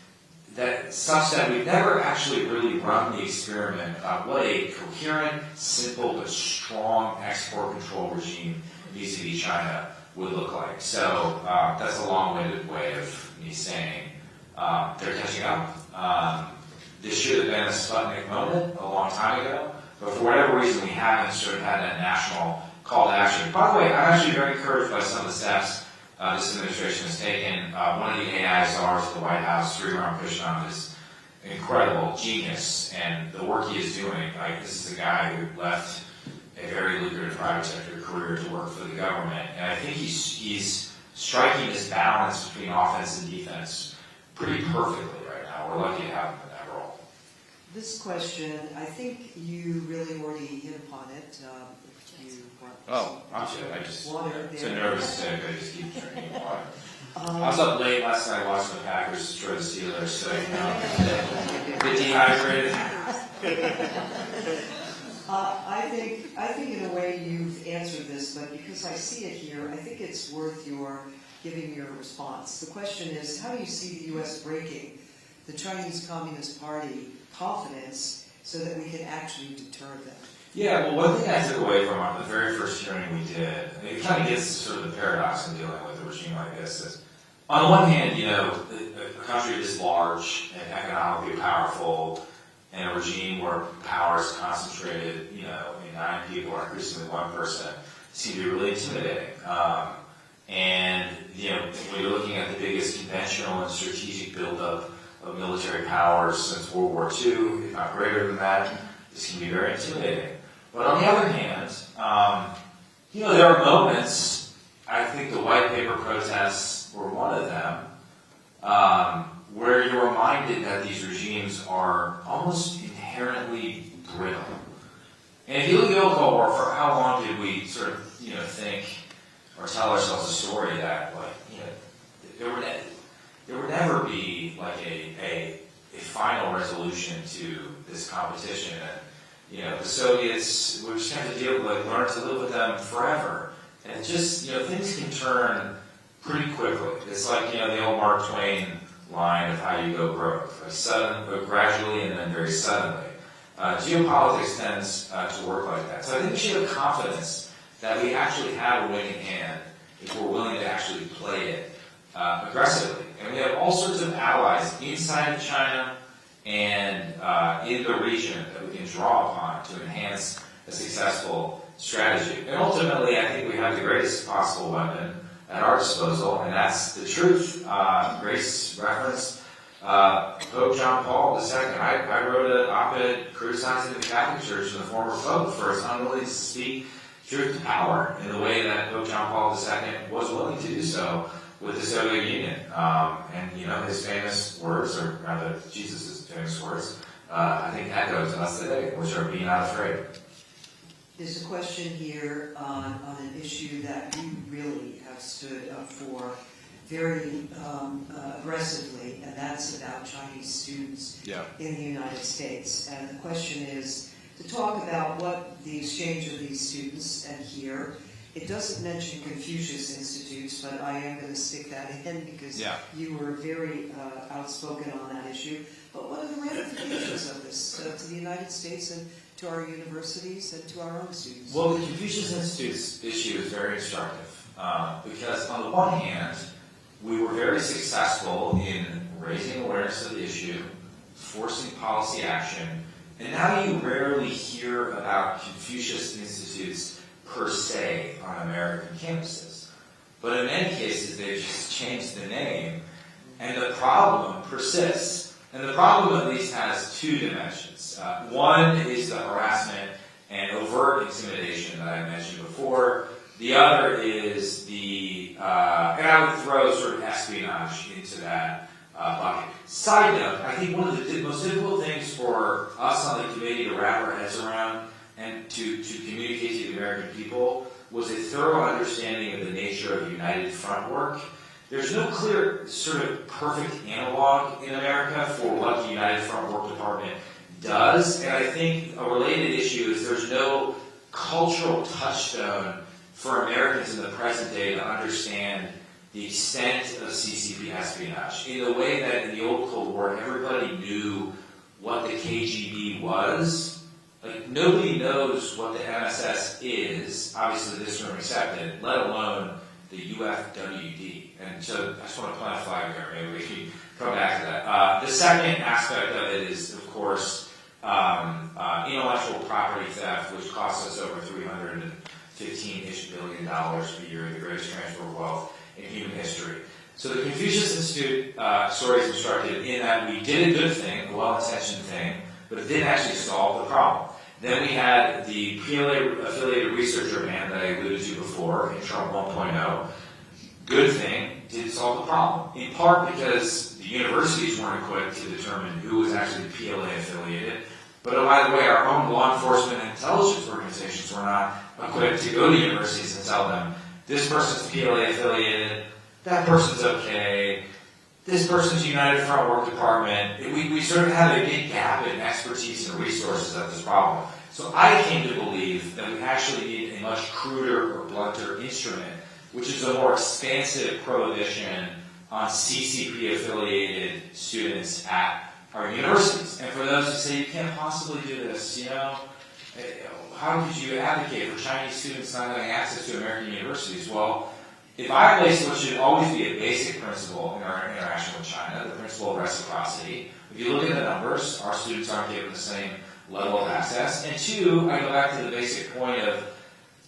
such that we've never actually really run the experiment about what a coherent, simple, but strong export control regime vis-a-vis China would look like. So that's a long-winded way of me saying they're catching up. This should have been a Sputnik moment a long time ago, but for whatever reason we haven't sort of had that national call to action. By the way, I'm actually very encouraged by some of the steps this administration has taken. One of the AI czars at the White House, Sri Ramakrishnan, incredible genius, and the work he is doing, this is a guy who left a very lucrative private sector career to work for the government, and I think he's striking this balance between offense and defense pretty perfectly right now. We're lucky to have him in that role. This question, I think you really already hit upon it. I'm sorry. Water It's a there. nervous sick. I just keep drinking water. I was up late last night watching the Packers destroy the Steelers, so get dehydrated. I think in a way you've answered this, but because I see it here, I think it's worth your giving your response. The question is, how do you see the U.S. breaking the Chinese Communist Party confidence so that we can actually deter them? Yeah, well, one thing I took away from the very first hearing we did, it kind of gets to sort of the paradox in dealing with a regime like this. Is, on the one hand, a country this large and economically powerful, and a regime where power is concentrated, 9 people or increasingly 1 person, seem to be really intimidating. And when you're looking at the biggest conventional and strategic buildup of military powers since World War II, if not greater than that, this can be very intimidating. But on the other hand, there are moments, I think the white paper protests were one of them, where you're reminded that these regimes are almost inherently brittle. And if you look at the old Cold War, for how long did we sort of, think or tell ourselves a story that, there would never be like a final resolution to this competition, and the Soviets, we just have to learn to live with them forever, and just things can turn pretty quickly. It's like the old Mark Twain line of how you go broke, gradually and then very suddenly. Geopolitics tends to work like that. So I think we should have confidence that we actually have a winning hand if we're willing to actually play it aggressively. And we have all sorts of allies inside of China and in the region that we can draw upon to enhance a successful strategy. And ultimately, I think we have the greatest possible weapon at our disposal, and that's the truth. Grace referenced Pope John Paul II. I wrote an op-ed criticizing the Catholic Church and the former Pope for its unwillingness to speak truth to power in the way that Pope John Paul II was willing to do so with the Soviet Union. And his famous words, or rather Jesus' famous words, I think echoes in us today, which are be not afraid. There's a question here on an issue that you really have stood up for very aggressively, and that's about Chinese students in the United States. And the question is to talk about what the exchange of these students, and here, it doesn't mention Confucius Institutes, but I am going to stick that in because you were very outspoken on that issue. But what are the ramifications of this to the United States and to our universities and to our own students? Well, the Confucius Institutes issue is very instructive because on the one hand, we were very successful in raising awareness of the issue, forcing policy action, and now you rarely hear about Confucius Institutes per se on American campuses. But in many cases, they've just changed the name, and the problem persists. And the problem at least has 2 dimensions. One is the harassment and overt intimidation that I mentioned before. The other is the, and I would throw sort of espionage into that bucket. Side note, I think one of the most difficult things for us on the committee to wrap our heads around and to communicate to the American people was a thorough understanding of the nature of United Front work. There's no clear sort of perfect analog in America for what the United Front Work Department does, and I think a related issue is there's no cultural touchstone for Americans in the present day to understand the extent of CCP espionage. In the way that in the old Cold War, everybody knew what the KGB was. Like, nobody knows what the MSS is, obviously this room accepted, let alone the UFWD. And so I just want to plant a flag there. Maybe we can come back to that. The second aspect of it is, of course, intellectual property theft, which costs us over $315-ish billion a year, the greatest transfer of wealth in human history. So the Confucius Institute story is constructed in that we did a good thing, a well-intentioned thing, but it didn't actually solve the problem. Then we had the PLA-affiliated researcher ban that I alluded to before in Trump 1.0. Good thing, didn't solve the problem. In part because the universities weren't equipped to determine who was actually PLA affiliated. But oh, by the way, our own law enforcement and intelligence organizations were not equipped to go to universities and tell them, this person's PLA affiliated, that person's okay, this person's United Front Work Department. We sort of had a big gap in expertise and resources at this problem. So I came to believe that we actually need a much cruder or blunter instrument, which is a more expansive prohibition on CCP-affiliated students at our universities. And for those who say, you can't possibly do this, how could you advocate for Chinese students not having access to American universities? Well, if I place what should always be a basic principle in our interaction with China, the principle of reciprocity, if you look at the numbers, our students aren't given the same level of access. And two, I go back to the basic point of,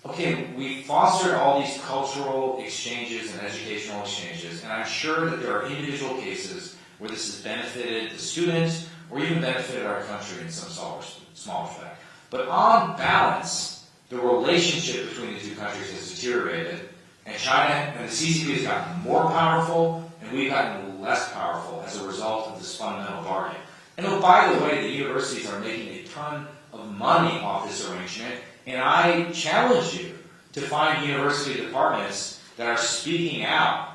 okay, we fostered all these cultural exchanges and educational exchanges, and I'm sure that there are individual cases where this has benefited the students or even benefited our country in some small respect. But on balance, the relationship between the two countries has deteriorated, and China and the CCP has gotten more powerful, and we've gotten less powerful as a result of this fundamental bargain. And oh, by the way, the universities are making a ton of money off this arrangement, and I challenge you to find university departments that are speaking out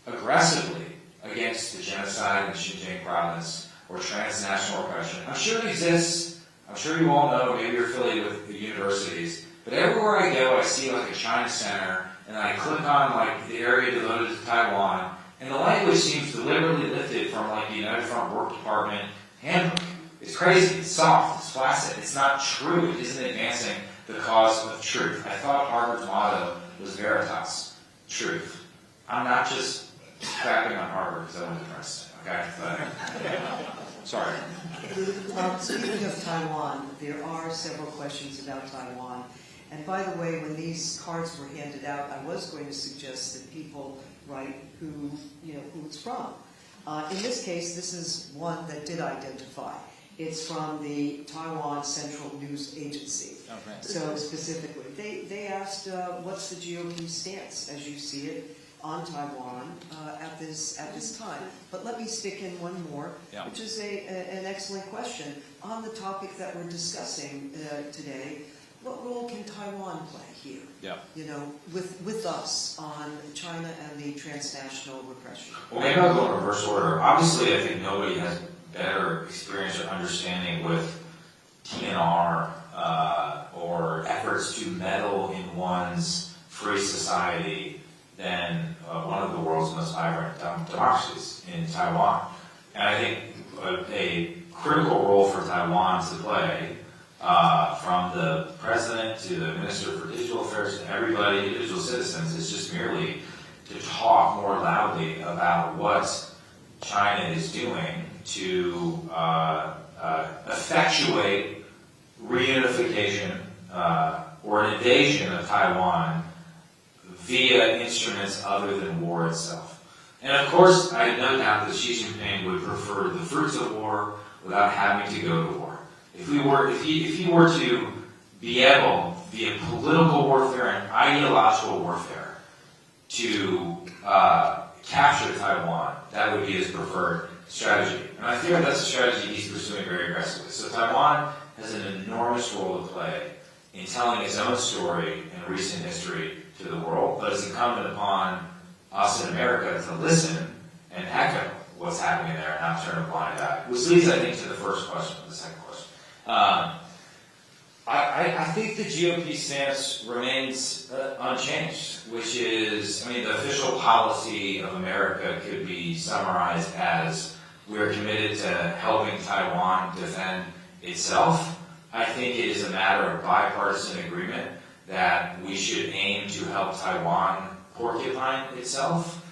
aggressively against the genocide in the Xinjiang province or transnational repression. I'm sure it exists. I'm sure you all know, maybe you're affiliated with the universities, but everywhere I go, I see like a China center, and I click on like the area devoted to Taiwan, and the language seems deliberately lifted from like the United Front Work Department handbook. It's crazy, it's soft, it's flaccid, it's not true, it isn't advancing the cause of truth. I thought Harvard's motto was Veritas, truth. I'm not just crapping on Harvard because I went to Princeton, okay? But, sorry. Speaking of Taiwan, there are several questions about Taiwan. And by the way, when these cards were handed out, I was going to suggest that people write who it's from. In this case, this is one that did identify. It's from the Taiwan Central News Agency. Oh, right. So specifically, they asked, what's the GOP stance as you see it on Taiwan at this time? But let me stick in one more, which is an excellent question on the topic that we're discussing today. What role can Taiwan play here? Yeah. With us on China and the transnational repression. Well, maybe I'll go in reverse order. Obviously, I think nobody has better experience or understanding with TNR or efforts to meddle in one's free society than one of the world's most vibrant democracies in Taiwan. And I think a critical role for Taiwan to play, from the president to the minister for digital affairs to everybody, individual citizens, is just merely to talk more loudly about what China is doing to effectuate reunification or an invasion of Taiwan via instruments other than war itself. And of course, I have no doubt that Xi Jinping would prefer the fruits of war without having to go to war. If he were to be able, via political warfare and ideological warfare, to capture Taiwan, that would be his preferred strategy. And I fear that's a strategy he's pursuing very aggressively. So Taiwan has an enormous role to play in telling its own story in recent history to the world, but it's incumbent upon us in America to listen and echo what's happening there and not turn a blind eye. Which leads, I think, to the first question, the second question. I think the GOP stance remains unchanged, which is, the official policy of America could be summarized as we're committed to helping Taiwan defend itself. I think it is a matter of bipartisan agreement that we should aim to help Taiwan porcupine itself,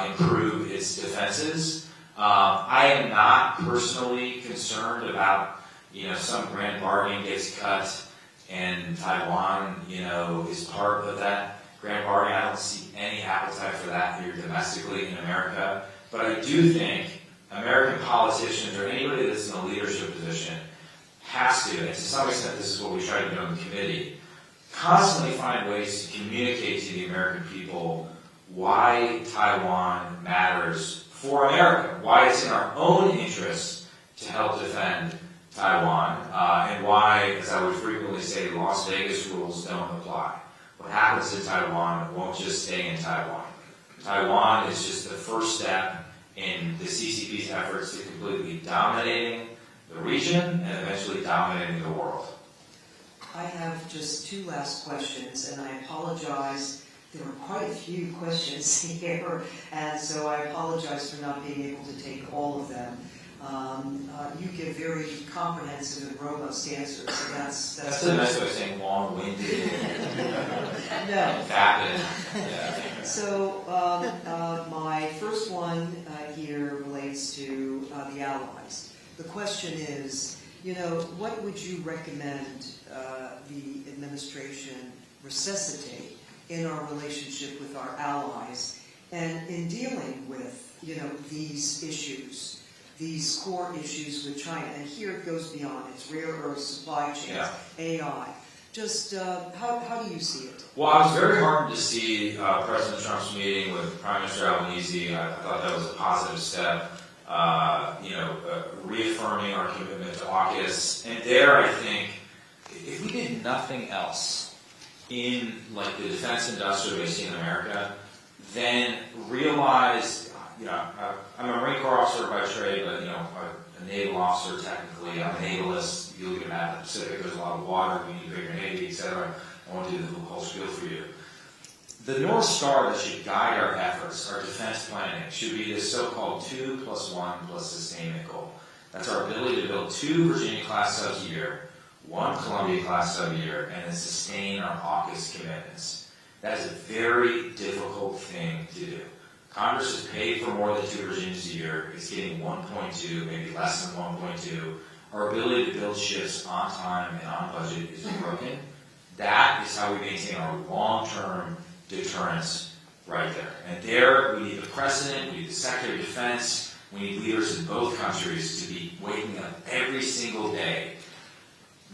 improve its defenses. I am not personally concerned about, some grand bargain gets cut and Taiwan, is part of that grand bargain. I don't see any appetite for that here domestically in America. But I do think American politicians or anybody that's in a leadership position has to, and to some extent this is what we try to do on the committee, constantly find ways to communicate to the American people why Taiwan matters for America, why it's in our own interest to help defend Taiwan, and why, as I would frequently say, Las Vegas rules don't apply. What happens in Taiwan won't just stay in Taiwan. Taiwan is just the first step in the CCP's efforts to completely dominating the region and eventually dominating the world. I have just two last questions, and I apologize. There were quite a few questions here, and so I apologize for not being able to take all of them. You give very comprehensive and robust answers, so that's a nice way of saying long-winded. No. Vapid. Yeah. So my first one here relates to the allies. The question is, what would you recommend the administration resuscitate in our relationship with our allies and in dealing with, these issues? These core issues with China, and here it goes beyond. It's rare earth supply chains, AI. Just how do you see it? Well, I was very heartened to see President Trump's meeting with Prime Minister Albanese. I thought that was a positive step. Reaffirming our commitment to AUKUS, and there I think if we did nothing else in the defense industrial base in America, then realize. I'm a Marine Corps officer by trade, but a naval officer technically. I'm a navalist. You look at the map of the Pacific, there's a lot of water. We need a bigger navy, etc. I won't do the whole spiel for you. The North Star that should guide our efforts, our defense planning, should be this so-called 2 + 1 + sustainment goal. That's our ability to build 2 Virginia-class subs a year, 1 Columbia-class sub a year, and then sustain our AUKUS commitments. That is a very difficult thing to do. Congress has paid for more than 2 Virginias a year. It's getting 1.2, maybe less than 1.2. Our ability to build ships on time and on budget is broken. That is how we maintain our long-term deterrence right there. And there, we need the President, we need the Secretary of Defense, we need leaders in both countries to be waking up every single day,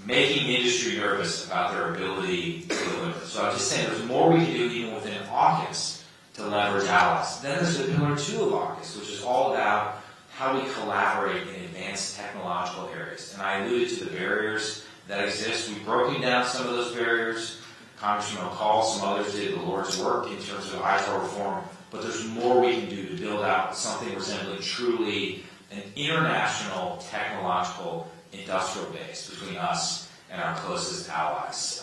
making industry nervous about their ability to deliver. So I'm just saying there's more we can do even within AUKUS to leverage allies. Then there's the pillar 2 of AUKUS, which is all about how we collaborate in advanced technological areas. And I alluded to the barriers that exist. We've broken down some of those barriers. Congressman McCall, some others did the Lord's work in terms of ITAR reform, but there's more we can do to build out something resembling truly an international technological industrial base between us and our closest allies.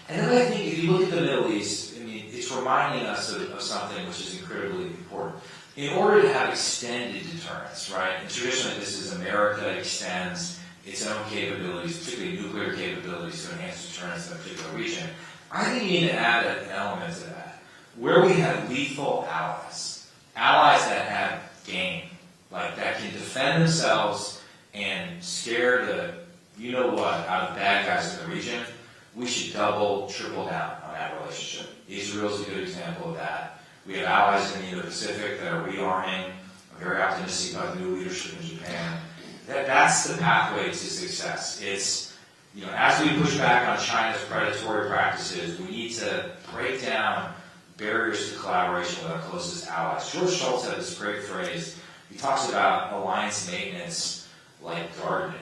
And then I think if you look at the Middle East, it's reminding us of something which is incredibly important. In order to have extended deterrence, right, and traditionally this is America extends its own capabilities, particularly nuclear capabilities, to enhance deterrence in a particular region, I think you need to add an element to that. Where we have lethal allies that have game, that can defend themselves and scare the you-know-what out of bad guys in the region, we should double, triple down on that relationship. Israel's a good example of that. We have allies in the Indo-Pacific that are rearming. I'm very optimistic about new leadership in Japan. That's the pathway to success. It's, as we push back on China's predatory practices, we need to break down barriers to collaboration with our closest allies. George Shultz had this great phrase. He talks about alliance maintenance like gardening.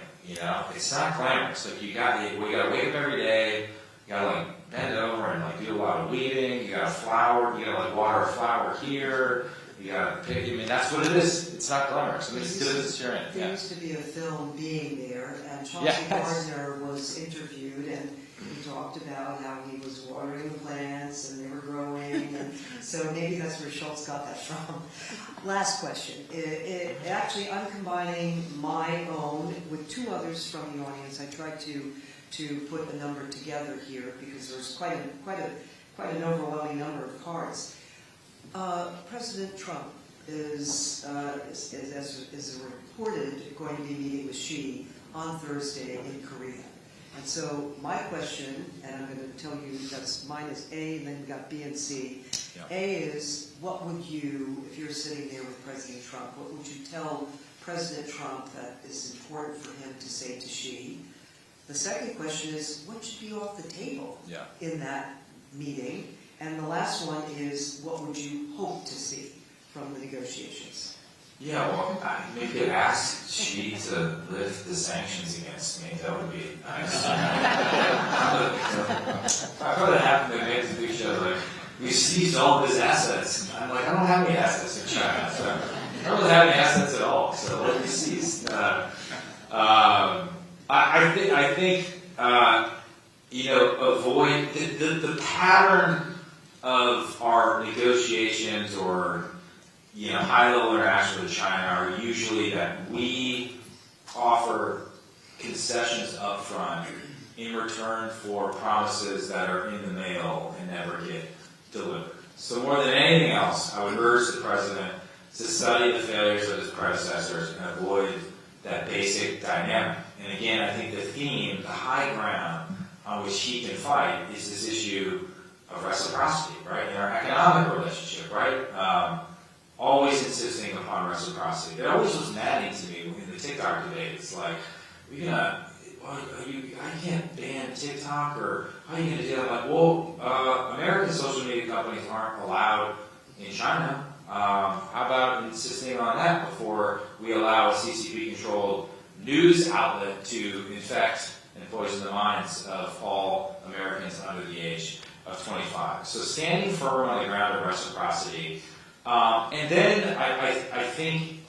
It's not glamorous. We gotta wake up every day. You gotta bend over and do a lot of weeding. You gotta flower. You gotta water a flower here. You gotta pick. That's what it is. It's not glamorous. It's good as you're in. There used to be a film, Being There, and Chauncey Gardner was interviewed, and he talked about how he was watering the plants and they were growing, and so maybe that's where Schultz got that from. Last question. Actually, I'm combining my own with 2 others from the audience. I tried to put a number together here because there's quite an overwhelming number of cards. President Trump is reported, going to be meeting with Xi on Thursday in Korea. And so my question, and I'm going to tell you, mine is A, and then we've got B and C. Yeah. A is, what would you, if you're sitting there with President Trump, what would you tell President Trump that is important for him to say to Xi? The second question is, what should be off the table in that meeting? And the last one is, what would you hope to see from the negotiations? Yeah, well, maybe you could ask Xi to lift the sanctions against me. That would be nice. I thought it happened to make the big show, like, we seized all of his assets. I'm like, I don't have any assets in China. So I don't really have any assets at all. So what we seized? I think avoid the pattern of our negotiations or high-level interaction with China are usually that we offer concessions up front in return for promises that are in the mail and never get delivered. So more than anything else, I would urge the president to study the failures of his predecessors and avoid that basic dynamic. And again, I think the theme, the high ground on which he can fight is this issue of reciprocity, right? In our economic relationship, right? Always insisting upon reciprocity. It always was maddening to me in the TikTok debate. It's like, I can't ban TikTok, or how are you going to do that? I'm like, well, American social media companies aren't allowed in China. How about insisting on that before we allow a CCP-controlled news outlet to infect and poison the minds of all Americans under the age of 25? So standing firm on the ground of reciprocity. And then I think,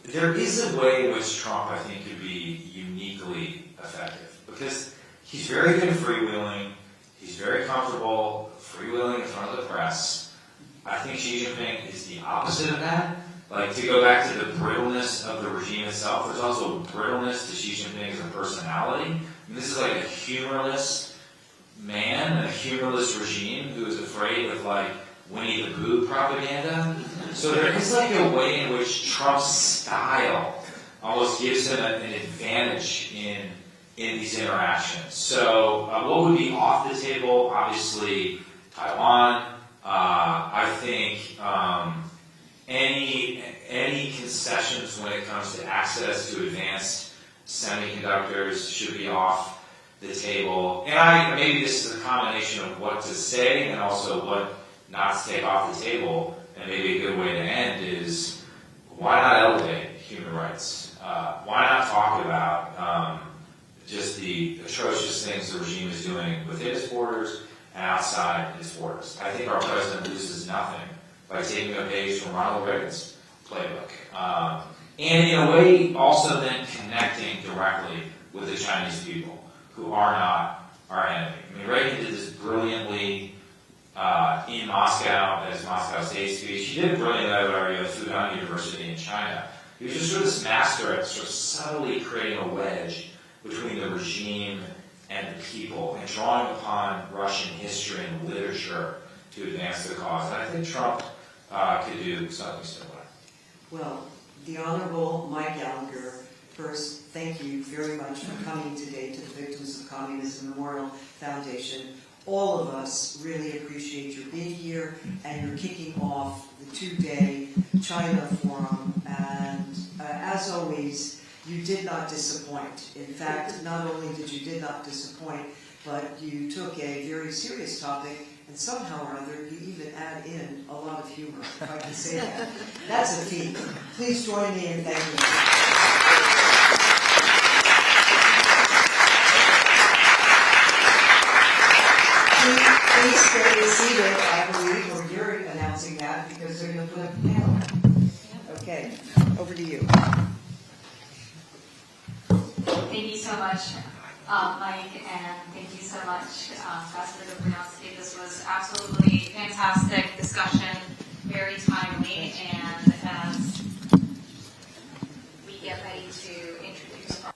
there is a way in which Trump, I think, could be uniquely effective. Because he's very good at freewheeling. He's very comfortable freewheeling in front of the press. I think Xi Jinping is the opposite of that. Like, to go back to the brittleness of the regime itself, there's also brittleness to Xi Jinping as a personality. I mean, this is like a humorless man and a humorless regime who is afraid of, like, Winnie the Pooh propaganda. So there is like a way in which Trump's style almost gives him an advantage in these interactions. So what would be off the table? Obviously, Taiwan. I think any concessions when it comes to access to advanced semiconductors should be off the table. And maybe this is a combination of what to say and also what not to take off the table. And maybe a good way to end is, why not elevate human rights? Why not talk about just the atrocious things the regime is doing within its borders and outside its borders? I think our president loses nothing by taking a page from Ronald Reagan's playbook. And in a way, also then connecting directly with the Chinese people, who are not our enemy. I mean, Reagan did this brilliantly in Moscow, at his Moscow State speech. He did it brilliantly, I would argue, at Fudan University in China. He was just sort of this master at sort of subtly creating a wedge between the regime and the people, and drawing upon Russian history and literature to advance the cause. And I think Trump could do something similar. Well, the Honorable Mike Gallagher, first, thank you very much for coming today to the Victims of Communism Memorial Foundation. All of us really appreciate your being here, and you're kicking off the 2-day China Forum. And as always, you did not disappoint. In fact, not only did you not disappoint, but you took a very serious topic, and somehow or other, you even add in a lot of humor, if I can say that. That's a feat. Please join me in thanking you. Please stay seated, I believe, or you're announcing that, because they're going to put up a panel. Okay, over to you. Thank you so much, Mike, and thank you so much, Ambassador Dobrowski. This was absolutely fantastic discussion, very timely, and as we get ready to introduce our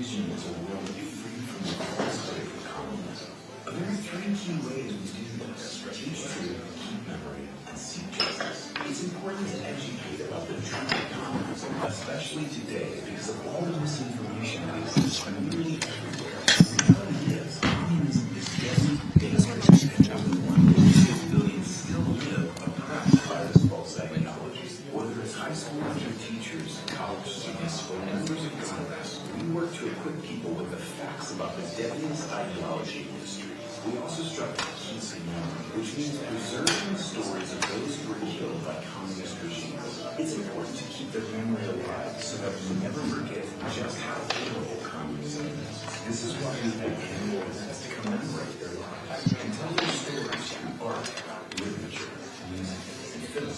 vision is a world free from the falsehood of communism. There are three key ways we do this: teach truth, keep memory, and seek justice. It's important to educate about the truth of communism, especially today, because of all the misinformation that exists nearly everywhere. The reality is, communism is deadly, dangerous, and over 1.6 billion still live oppressed by this false ideology. Whether it's high school teachers, college students, or members of Congress, we work to equip people with the facts about the deadliest ideology in history. We also strive to keep memory, which means preserving the stories of those who were killed by communist regimes. It's important to keep their memory alive so that we never forget just how horrible communism is. This is why we have annual events to commemorate their lives and tell their stories through art, literature, music, and film.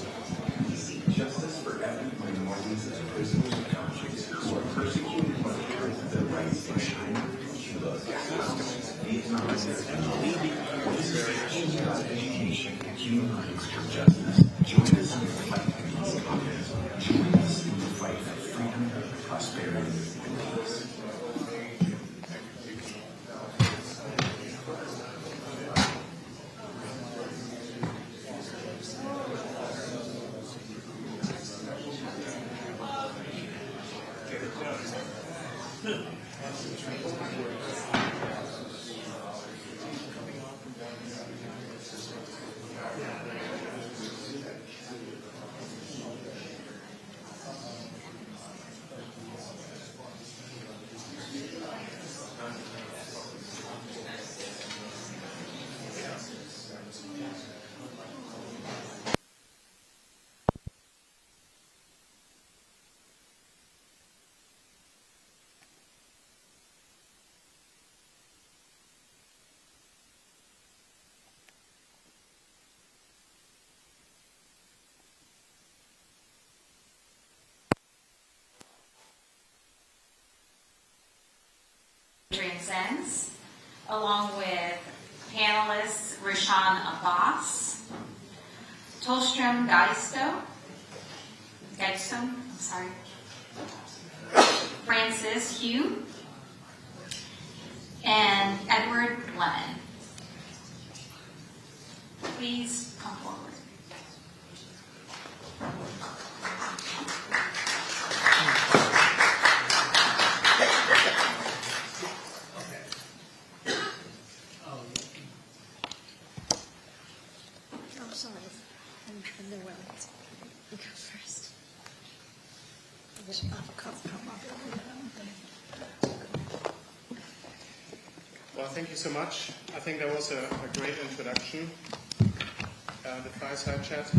We seek justice for ethnic minorities as prisoners of conscience who are persecuted for their rights in China, Cuba, Laos, Vietnam, and Malaysia. This is a huge education, human rights, and justice. Join us in the fight against communism. Join us in the fight for freedom, prosperity, and peace. Sense, along with panelists Rishan Abbas, Tolstrom Francis Hugh, and Edward Lemon. Please come forward. Well, thank you so much. I think that was a great introduction, the fireside chat.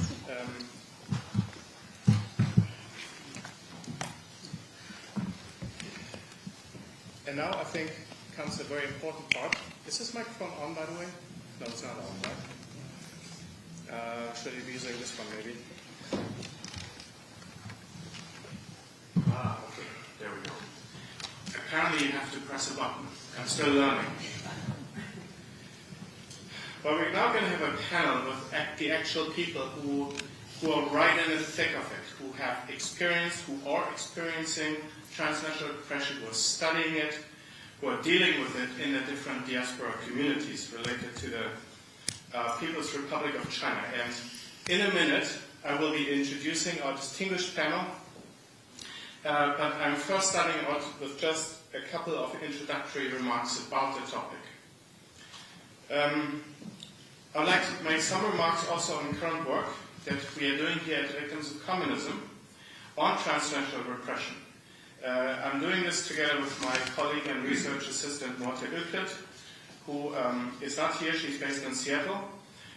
And now I think comes a very important part. Is this microphone on, by the way? No, it's not on, right? Should I be using this one, maybe? Okay, there we go. Apparently you have to press a button. I'm still learning. But we're now going to have a panel with the actual people who are right in the thick of it, who have experienced, who are experiencing transnational repression, who are studying it, who are dealing with it in the different diaspora communities related to the People's Republic of China. And in a minute, I will be introducing our distinguished panel. But I'm first starting out with just a couple of introductory remarks about the topic. I'd like to make some remarks also on current work that we are doing here at Victims of Communism on transnational repression. I'm doing this together with my colleague and research assistant, Morte Öklet, who is not here. She's based in Seattle.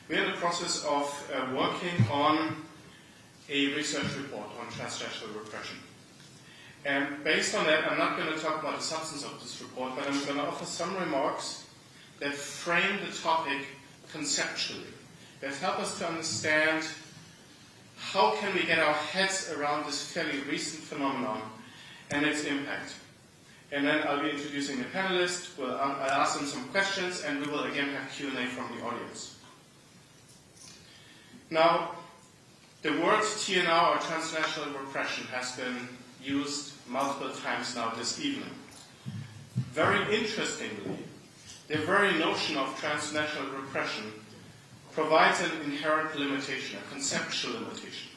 We're in the process of working on a research report on transnational repression. And based on that, I'm not going to talk about the substance of this report, but I'm going to offer some remarks that frame the topic conceptually, that help us to understand how can we get our heads around this fairly recent phenomenon and its impact. And then I'll be introducing the panelists, I'll ask them some questions, and we will again have Q&A from the audience. Now, the word TNR, or transnational repression, has been used multiple times now this evening. Very interestingly, the very notion of transnational repression provides an inherent limitation, a conceptual limitation.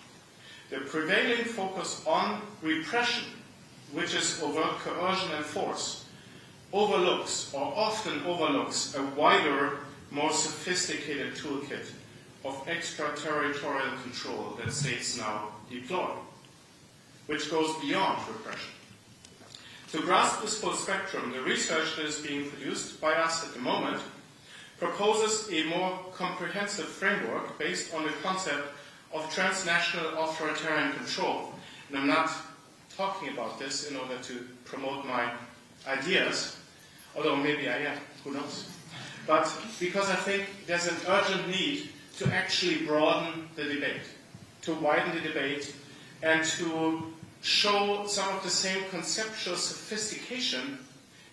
The prevailing focus on repression, which is overt coercion and force, overlooks or often overlooks a wider, more sophisticated toolkit of extraterritorial control that states now deploy, which goes beyond repression. To grasp this full spectrum, the research that is being produced by us at the moment proposes a more comprehensive framework based on the concept of transnational authoritarian control. And I'm not talking about this in order to promote my ideas, although maybe I am, who knows. But because I think there's an urgent need to actually broaden the debate, to widen the debate, and to show some of the same conceptual sophistication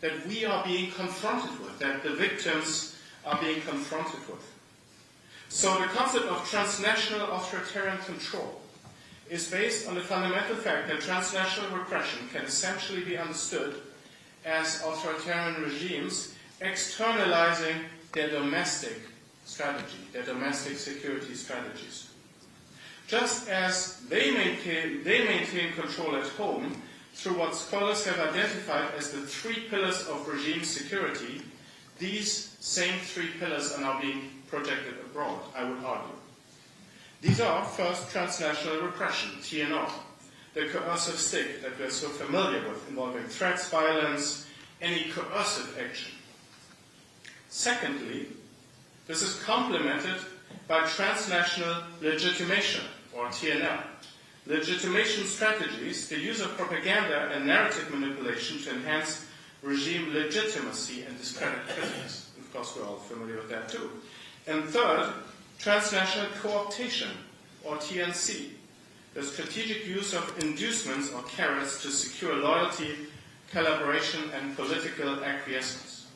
that we are being confronted with, that the victims are being confronted with. So the concept of transnational authoritarian control is based on the fundamental fact that transnational repression can essentially be understood as authoritarian regimes externalizing their domestic strategy, their domestic security strategies. Just as they maintain control at home through what scholars have identified as the 3 pillars of regime security, these same 3 pillars are now being projected abroad, I would argue. These are, first, transnational repression, TNR, the coercive stick that we're so familiar with, involving threats, violence, any coercive action. Secondly, this is complemented by transnational legitimation, or TNL. Legitimation strategies, the use of propaganda and narrative manipulation to enhance regime legitimacy and discredit critics. Of course, we're all familiar with that too. And third, transnational co-optation, or TNC, the strategic use of inducements or carrots to secure loyalty, collaboration, and political acquiescence.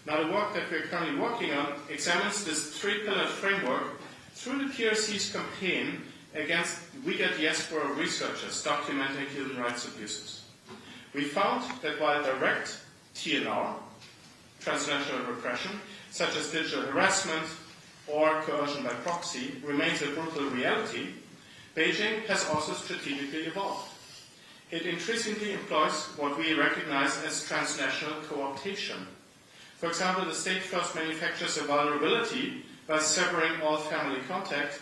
Now, the work that we're currently working on examines this 3-pillar framework through the PRC's campaign against Uyghur diaspora researchers documenting human rights abuses. We found that while direct TNR, transnational repression, such as digital harassment or coercion by proxy, remains a brutal reality, Beijing has also strategically evolved. It increasingly employs what we recognize as transnational co-optation. For example, the state first manufactures a vulnerability by severing all family contact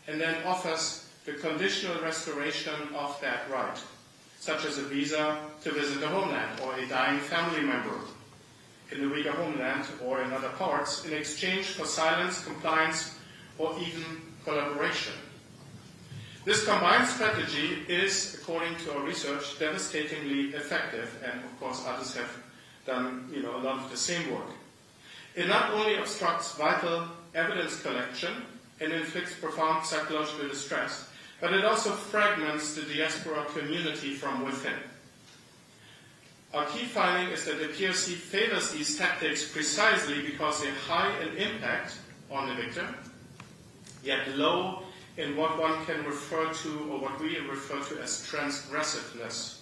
and then offers the conditional restoration of that right, such as a visa to visit the homeland or a dying family member in the Uyghur homeland or in other parts in exchange for silence, compliance, or even collaboration. This combined strategy is, according to our research, devastatingly effective, and of course others have done a lot of the same work. It not only obstructs vital evidence collection and inflicts profound psychological distress, but it also fragments the diaspora community from within. Our key finding is that the PRC favors these tactics precisely because they're high in impact on the victim, yet low in what one can refer to, or what we refer to as transgressiveness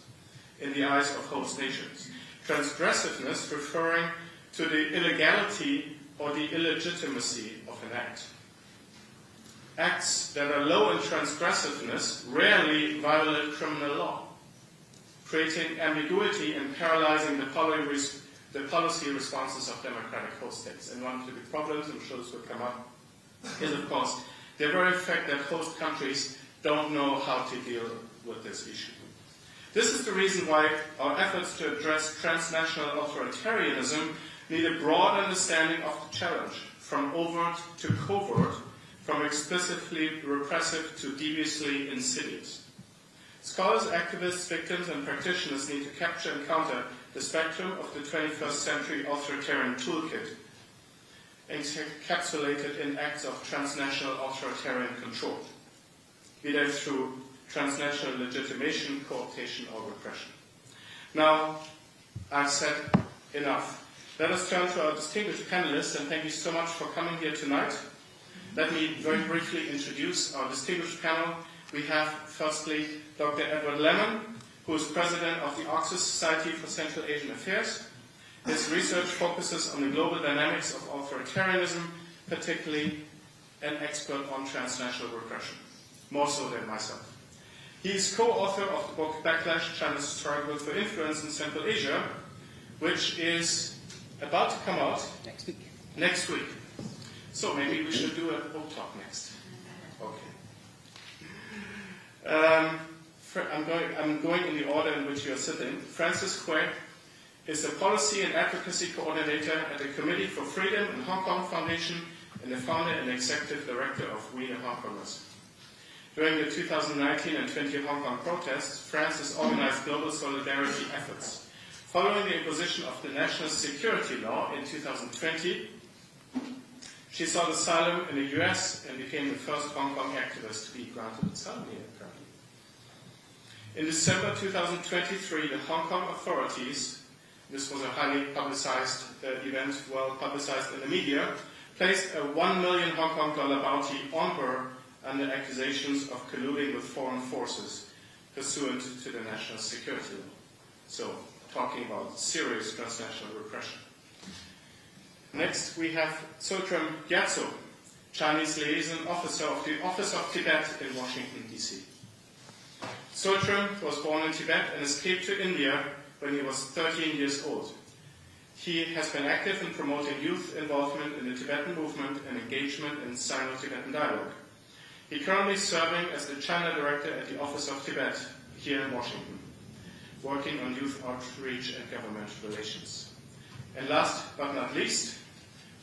in the eyes of host nations. Transgressiveness referring to the illegality or the illegitimacy of an act. Acts that are low in transgressiveness rarely violate criminal law, creating ambiguity and paralyzing the policy responses of democratic host states. And one of the big problems, I'm sure this will come up, is of course the very fact that host countries don't know how to deal with this issue. This is the reason why our efforts to address transnational authoritarianism need a broad understanding of the challenge, from overt to covert, from explicitly repressive to deviously insidious. Scholars, activists, victims, and practitioners need to capture and counter the spectrum of the 21st century authoritarian toolkit, encapsulated in acts of transnational authoritarian control, be they through transnational legitimation, co-optation, or repression. Now, I've said enough. Let us turn to our distinguished panelists, and thank you so much for coming here tonight. Let me very briefly introduce our distinguished panel. We have, firstly, Dr. Edward Lemon, who is president of the Oxford Society for Central Asian Affairs. His research focuses on the global dynamics of authoritarianism, particularly an expert on transnational repression, more so than myself. He is co-author of the book Backlash, China's Struggle for Influence in Central Asia, which is about to come out next week. So maybe we should do a book talk next. Okay. I'm going in the order in which you are sitting. Francis Quay is the Policy and Advocacy Coordinator at the Committee for Freedom in Hong Kong Foundation and the founder and executive director of We the Hong Kongers. During the 2019 and 20 Hong Kong protests, Francis organized global solidarity efforts. Following the imposition of the national security law in 2020, she sought asylum in the US and became the first Hong Kong activist to be granted asylum here, apparently. In December 2023, the Hong Kong authorities, this was a highly publicized event, well publicized in the media, placed a $1 million Hong Kong dollar bounty on her under accusations of colluding with foreign forces pursuant to the national security law. So, talking about serious transnational repression. Next, we have Tsultrim Gyatso, Chinese liaison officer of the Office of Tibet in Washington, D.C. Tsultrim was born in Tibet and escaped to India when he was 13 years old. He has been active in promoting youth involvement in the Tibetan movement and engagement in Sino-Tibetan dialogue. He currently is serving as the China Director at the Office of Tibet here in Washington, working on youth outreach and government relations. And last but not least,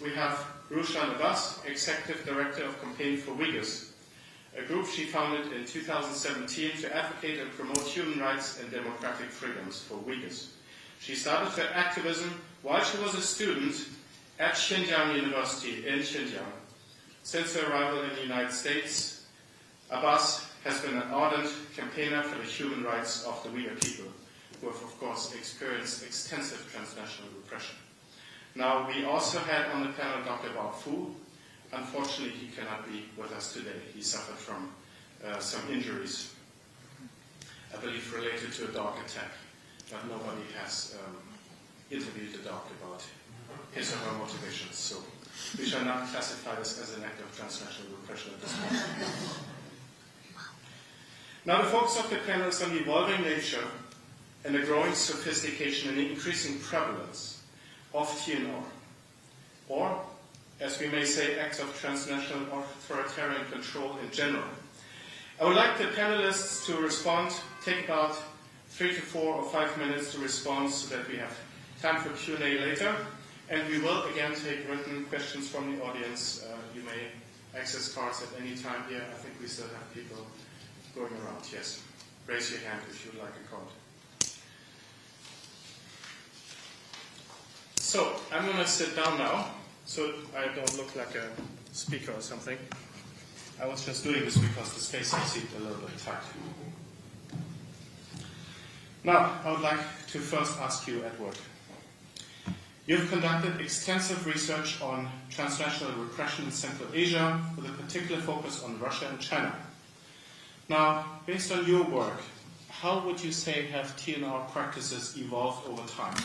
we have Rushan Abbas, Executive Director of Campaign for Uyghurs, a group she founded in 2017 to advocate and promote human rights and democratic freedoms for Uyghurs. She started her activism while she was a student at Xinjiang University in Xinjiang. Since her arrival in the United States, Abbas has been an ardent campaigner for the human rights of the Uyghur people, who have, of course, experienced extensive transnational repression. Now, we also had on the panel Dr. Bao Fu. Unfortunately, he cannot be with us today. He suffered from some injuries, I believe related to a dog attack, but nobody has interviewed the dog about his or her motivations. So we shall not classify this as an act of transnational repression at this point. Now, the focus of the panel is on the evolving nature and the growing sophistication and the increasing prevalence of TNR, or, as we may say, acts of transnational authoritarian control in general. I would like the panelists to respond, take about 3 to 4 or 5 minutes to respond so that we have time for Q&A later. And we will again take written questions from the audience. You may access cards at any time here. I think we still have people going around. Yes. Raise your hand if you would like a card. So I'm going to sit down now, so I don't look like a speaker or something. I was just doing this because the space seemed a little bit tight. Now, I would like to first ask you, Edward. You've conducted extensive research on transnational repression in Central Asia with a particular focus on Russia and China. Now, based on your work, how would you say have TNR practices evolved over time?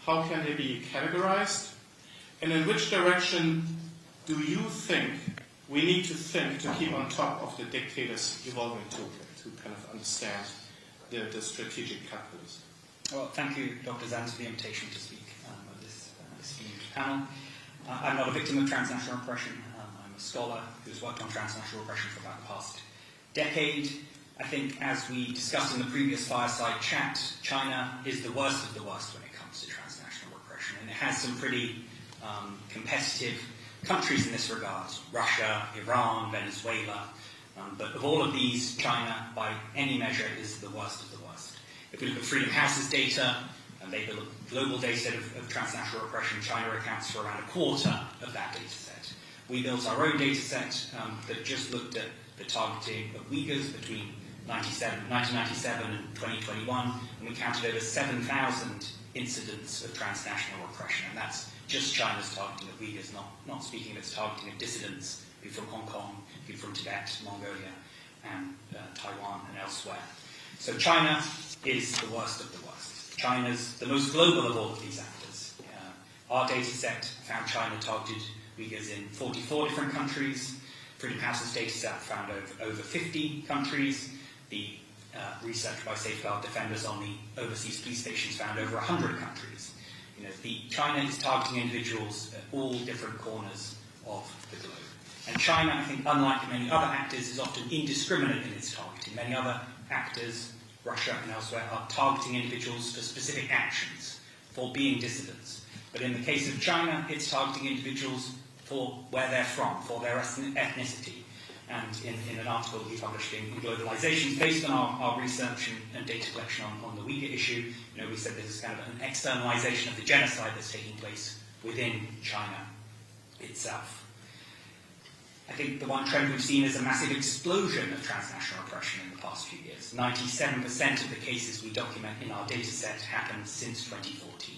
How can they be categorized? And in which direction do you think we need to think to keep on top of the dictator's evolving toolkit to kind of understand the strategic calculus? Well, thank you, Dr. Zans, for the invitation to speak at this esteemed panel. I'm not a victim of transnational repression. I'm a scholar who's worked on transnational repression for about the past decade. I think, as we discussed in the previous fireside chat, China is the worst of the worst when it comes to transnational repression, and it has some pretty competitive countries in this regard: Russia, Iran, Venezuela. But of all of these, China, by any measure, is the worst of the worst. If we look at Freedom House's data, and they build a global data set of transnational repression, China accounts for around a quarter of that data set. We built our own data set that just looked at the targeting of Uyghurs between 1997 and 2021, and we counted over 7,000 incidents of transnational repression, and that's just China's targeting of Uyghurs, not speaking of its targeting of dissidents, people from Hong Kong, people from Tibet, Mongolia, and Taiwan, and elsewhere. So China is the worst of the worst. China's the most global of all of these actors. Our data set found China targeted Uyghurs in 44 different countries. Freedom House's data set found over 50 countries. The research by Safeguard Defenders on the overseas police stations found over 100 countries. China is targeting individuals at all different corners of the globe. And China, I think, unlike many other actors, is often indiscriminate in its targeting. Many other actors, Russia and elsewhere, are targeting individuals for specific actions, for being dissidents. But in the case of China, it's targeting individuals for where they're from, for their ethnicity. And in an article we published in Globalization, based on our research and data collection on the Uyghur issue, we said this is kind of an externalization of the genocide that's taking place within China itself. I think the one trend we've seen is a massive explosion of transnational oppression in the past few years. 97% of the cases we document in our data set happened since 2014.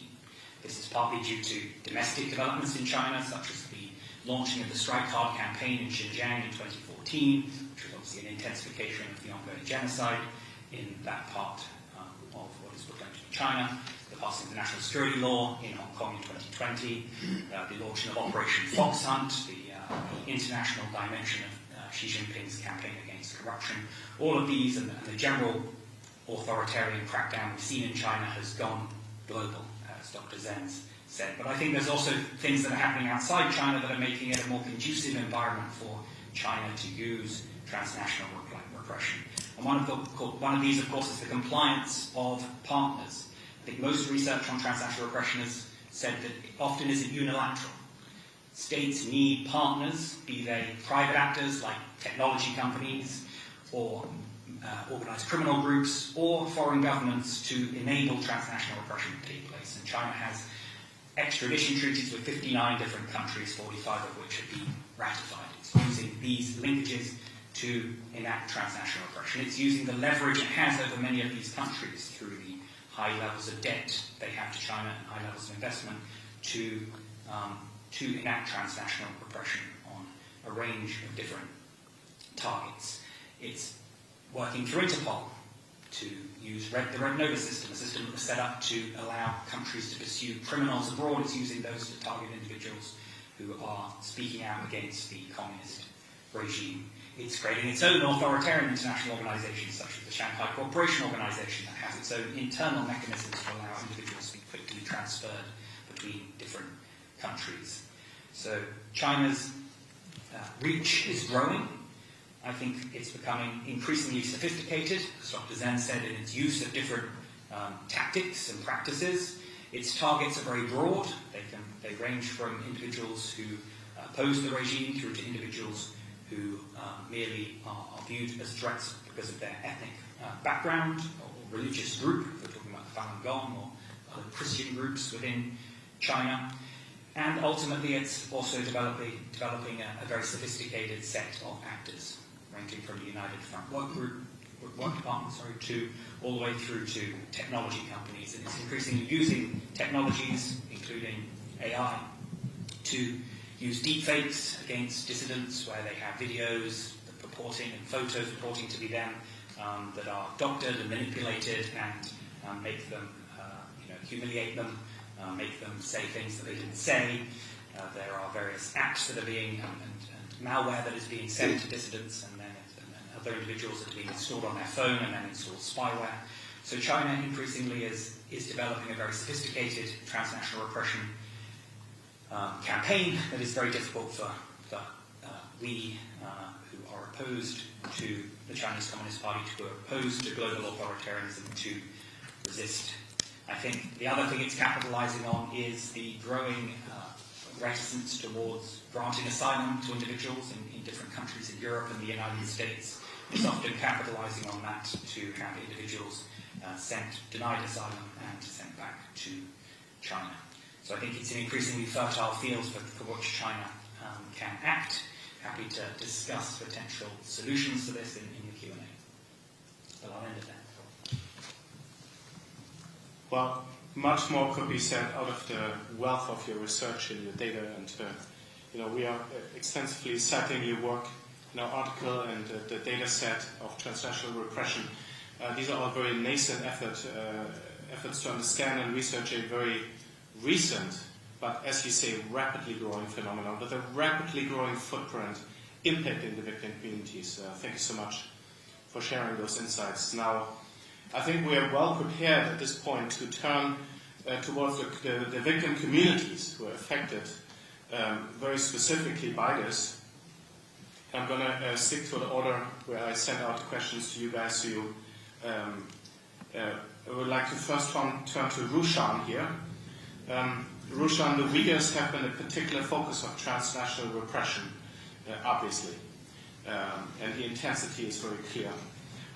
This is partly due to domestic developments in China, such as the launching of the Strike Hard campaign in Xinjiang in 2014, which was obviously an intensification of the ongoing genocide in that part of what is proclaimed to be China, the passing of the National Security Law in Hong Kong in 2020, the launching of Operation Fox Hunt, the international dimension of Xi Jinping's campaign against corruption. All of these and the general authoritarian crackdown we've seen in China has gone global, as Dr. Zenz said. But I think there's also things that are happening outside China that are making it a more conducive environment for China to use transnational repression. And one of these, of course, is the compliance of partners. I think most research on transnational repression has said that it often isn't unilateral. States need partners, be they private actors like technology companies or organized criminal groups or foreign governments to enable transnational repression to take place. And China has extradition treaties with 59 different countries, 45 of which have been ratified. It's using these linkages to enact transnational repression. It's using the leverage it has over many of these countries through the high levels of debt they have to China and high levels of investment to enact transnational repression on a range of different targets. It's working through Interpol to use the Red Notice system, a system that was set up to allow countries to pursue criminals abroad. It's using those to target individuals who are speaking out against the communist regime. It's creating its own authoritarian international organizations, such as the Shanghai Cooperation Organization, that has its own internal mechanisms to allow individuals to be quickly transferred between different countries. So China's reach is growing. I think it's becoming increasingly sophisticated, as Dr. Zen said, in its use of different tactics and practices. Its targets are very broad. They range from individuals who oppose the regime through to individuals who merely are viewed as threats because of their ethnic background or religious group. We're talking about Falun Gong or other Christian groups within China. And ultimately, it's also developing a very sophisticated set of actors, ranging from the United Front Work Department, to all the way through to technology companies. And it's increasingly using technologies, including AI, to use deepfakes against dissidents, where they have videos and photos purporting to be them that are doctored and manipulated and make them, humiliate them. Make them say things that they didn't say. There are various apps that are being, and malware that is being sent to dissidents, and then other individuals that are being installed on their phone and then installed spyware. So China increasingly is developing a very sophisticated transnational repression campaign that is very difficult for we who are opposed to the Chinese Communist Party, who are opposed to global authoritarianism, to resist. I think the other thing it's capitalizing on is the growing reticence towards granting asylum to individuals in different countries in Europe and the United States. It's often capitalizing on that to have individuals denied asylum and sent back to China. So I think it's an increasingly fertile field for which China can act. Happy to discuss potential solutions to this in the Q&A. So I'll end it there. Well, much more could be said out of the wealth of your research and your data, and we are extensively citing your work in our article and the data set of transnational repression These are all very nascent efforts to understand and research a very recent, but as you say, rapidly growing phenomenon with a rapidly growing footprint impacting the victim communities. Thank you so much for sharing those insights. Now, I think we are well prepared at this point to turn towards the victim communities who are affected very specifically by this. I'm going to stick to the order where I send out the questions to you guys. So you, I would like to first turn to Rushan here. Rushan, the Uyghurs have been a particular focus of transnational repression, obviously, and the intensity is very clear.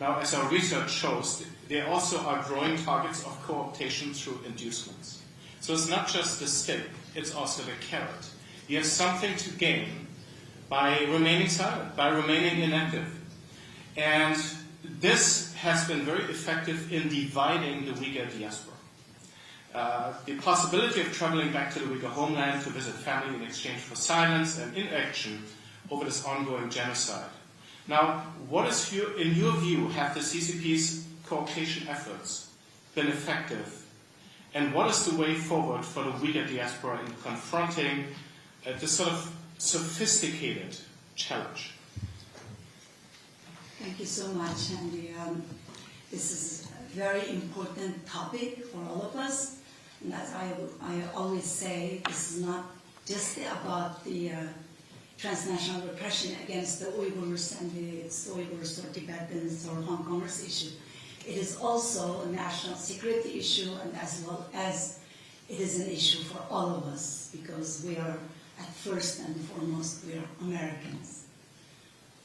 Now, as our research shows, they also are growing targets of co-optation through inducements. So it's not just the stick, it's also the carrot. You have something to gain by remaining silent, by remaining inactive. And this has been very effective in dividing the Uyghur diaspora. The possibility of traveling back to the Uyghur homeland to visit family in exchange for silence and inaction over this ongoing genocide. Now, what is in your view, have the CCP's co-optation efforts been effective? And what is the way forward for the Uyghur diaspora in confronting this sort of sophisticated challenge? Thank you so much, Andy. This is a very important topic for all of us. And as I always say, this is not just about the transnational repression against the Uyghurs and the Uyghurs or Tibetans or Hong Kongers issue. It is also a national security issue, and as well as it is an issue for all of us, because we are, at first and foremost, we are Americans.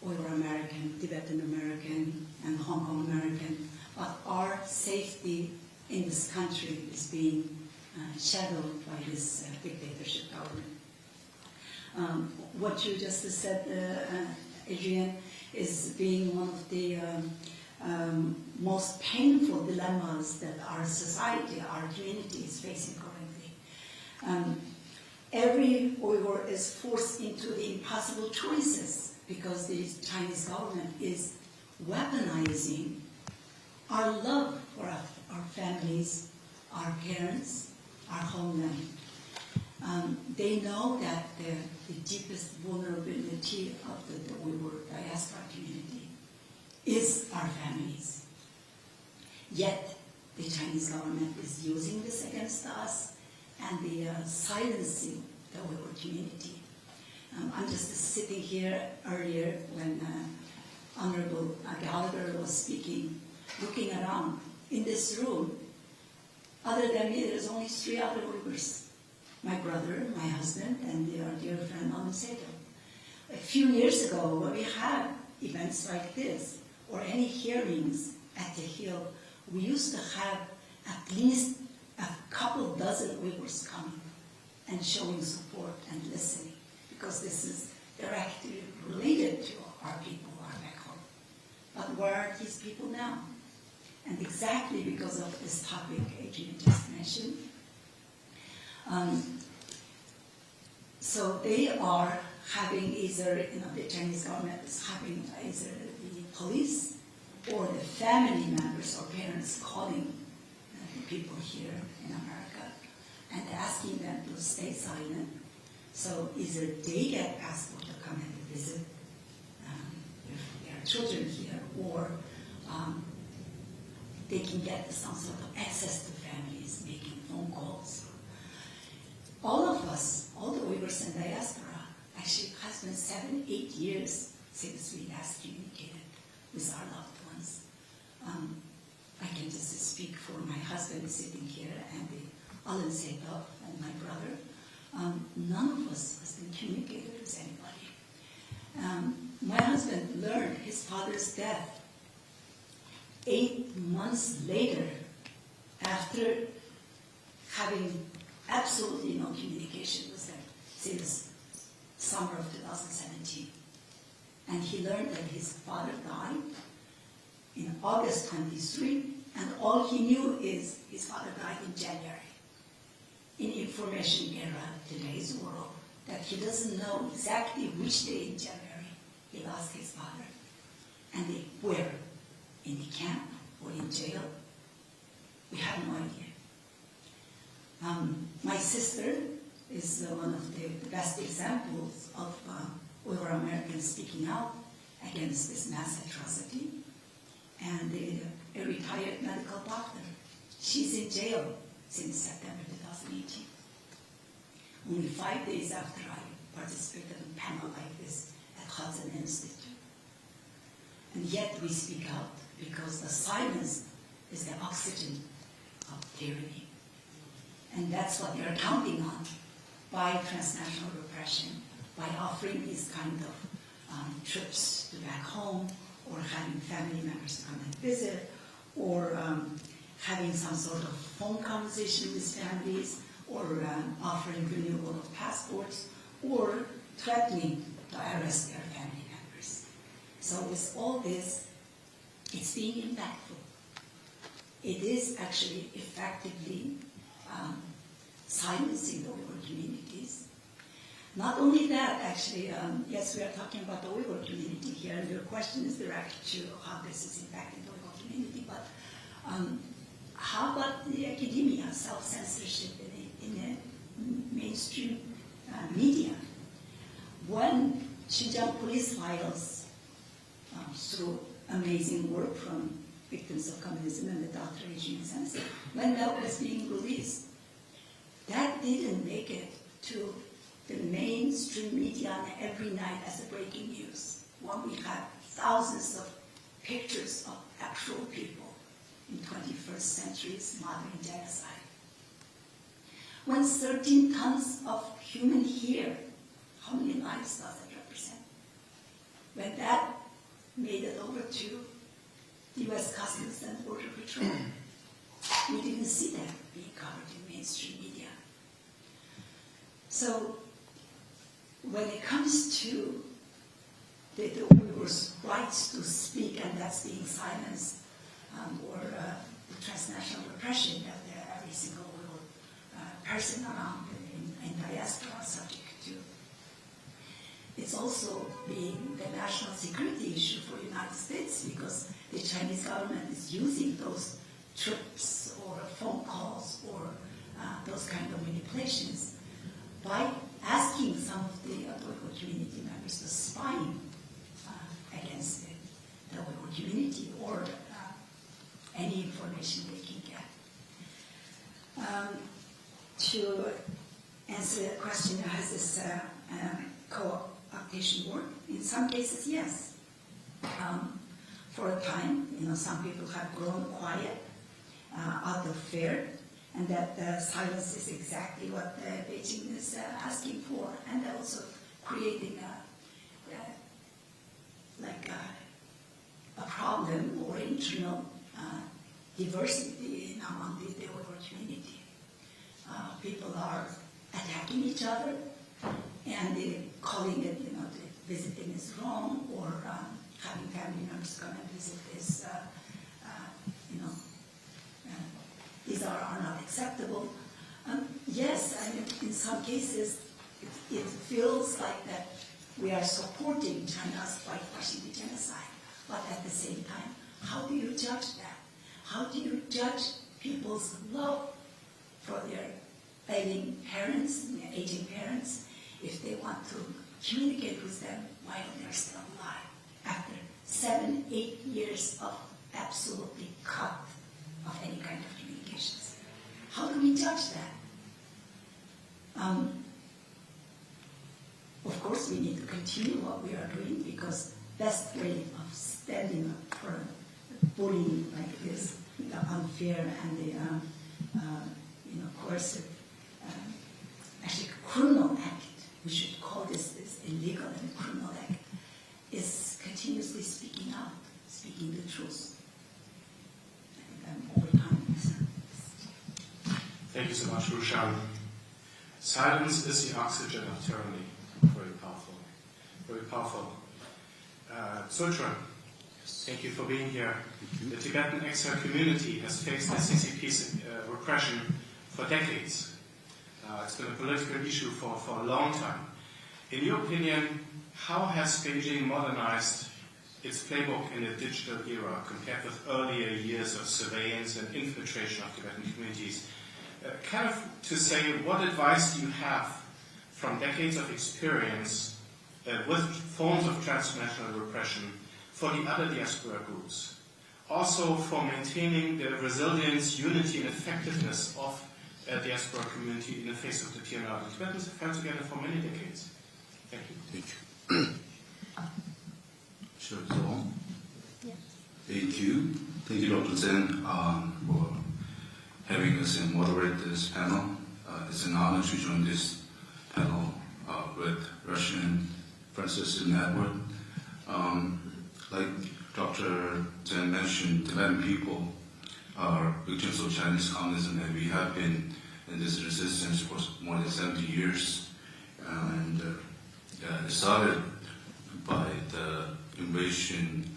Uyghur American, Tibetan American, and Hong Kong American, but our safety in this country is being shadowed by this dictatorship government. What you just said, Adrian, is being one of the most painful dilemmas that our society, our community is facing currently. Every Uyghur is forced into the impossible choices because the Chinese government is weaponizing our love for our families, our parents, our homeland. They know that the deepest vulnerability of the Uyghur diaspora community is our families. Yet, the Chinese government is using this against us and the silencing the Uyghur community. I'm just sitting here earlier when Honorable Gallagher was speaking, looking around. In this room, other than me, there's only 3 other Uyghurs. My brother, my husband, and our dear friend Alan Seto. A few years ago, when we had events like this, or any hearings at the Hill, we used to have at least a couple dozen Uyghurs coming and showing support and listening, because this is directly related to our people who are back home. But where are these people now? And exactly because of this topic Adrian just mentioned. So they are having either, the Chinese government is having either the police or the family members or parents calling the people here in America and asking them to stay silent. So either they get passport to come and visit their children here, or they can get some sort of access to families, making phone calls. All of us, all the Uyghurs in diaspora, actually it has been 7-8 years since we last communicated with our loved ones. I can just speak for my husband sitting here and Alan Seto and my brother. None of us has been communicated with anybody. My husband learned his father's death 8 months later, after having absolutely no communication with them since summer of 2017. And he learned that his father died in August 23, and all he knew is his father died in January. In information era, today's world, that he doesn't know exactly which day in January he lost his father, and where, in the camp or in jail? We have no idea. My sister is one of the best examples of Uyghur Americans speaking out against this mass atrocity. And a retired medical doctor. She's in jail since September 2018. Only 5 days after I participated in a panel like this at Hudson Institute. And yet we speak out because the silence is the oxygen of tyranny. And that's what they're counting on by transnational repression, by offering these kind of trips to back home, or having family members come and visit, or having some sort of phone conversation with families, or offering renewal of passports, or threatening to arrest their family members. So with all this, it's being impactful. It is actually effectively silencing the Uyghur communities. Not only that, actually, yes, we are talking about the Uyghur community here, and your question is directed to how this is impacting the Uyghur community, but how about the academia, self-censorship in the mainstream media? When Xinjiang police files, through amazing work from victims of communism and the Dr. Regime Censorship, when that was being released, that didn't make it to the mainstream media every night as a breaking news. When we had thousands of pictures of actual people in 21st century's modern genocide. When 13 tons of human hair, how many lives does it represent? When that made it over to the US Customs and Border Patrol, we didn't see that being covered in mainstream media. So when it comes to the Uyghurs' rights to speak, and that's being silenced, or the transnational repression that every single Uyghur person around in diaspora are subject to, it's also being the national security issue for the United States, because the Chinese government is using those trips or phone calls or those kind of manipulations by asking some of the Uyghur community members to spy against the Uyghur community or any information they can get. To answer the question, has this co-optation work? In some cases, yes. For a time, some people have grown quiet out of fear, and that silence is exactly what Beijing is asking for, and also creating a problem or internal diversity among the Uyghur community. People are attacking each other, and calling it, visiting is wrong, or having family members come and visit is, these are not acceptable. Yes, I mean, in some cases, it feels like that we are supporting China's whitewashing the genocide. But at the same time, how do you judge that? How do you judge people's love for their ailing parents, their aging parents, if they want to communicate with them while they're still alive, after 7-8 years of absolutely cut of any kind of communications? How do we judge that? Of course, we need to continue what we are doing, because best way of standing up for bullying like this, the unfair and the coercive, actually criminal act, we should call this illegal and criminal act, is continuously speaking out, speaking the truth. I think I'm over time. Thank you so much, Rushan. Silence is the oxygen of tyranny. Very powerful. Very powerful. Sultran, thank you for being here. The Tibetan exile community has faced the CCP's repression for decades. It's been a political issue for a long time. In your opinion, how has Beijing modernized its playbook in the digital era compared with earlier years of surveillance and infiltration of Tibetan communities. Kind of to say, what advice do you have from decades of experience with forms of transnational repression for the other diaspora groups? Also for maintaining the resilience, unity, and effectiveness of a diaspora community in the face of the TNR. The Tibetans have held together for many decades. Thank you. Thank you. Sure, so Yeah. Thank you. Thank you, Dr. Zen, for having us and moderate this panel. It's an honor to join this panel with Russian Francis and Edward. Like Dr. Zen mentioned, Tibetan people are victims of Chinese communism, and we have been in this resistance for more than 70 years. And it started by the invasion,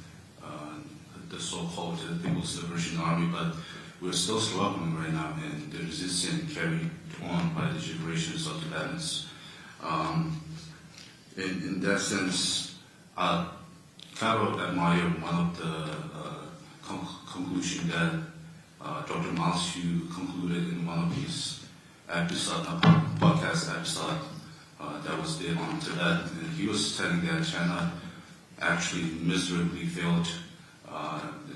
the so-called People's Liberation Army, but we're still struggling right now, and the resistance carried on by the generations of Tibetans. In that sense, I kind of admire one of the conclusions that Dr. Malsu concluded in one of his podcast episodes that was there on Tibet. And he was saying that China actually miserably failed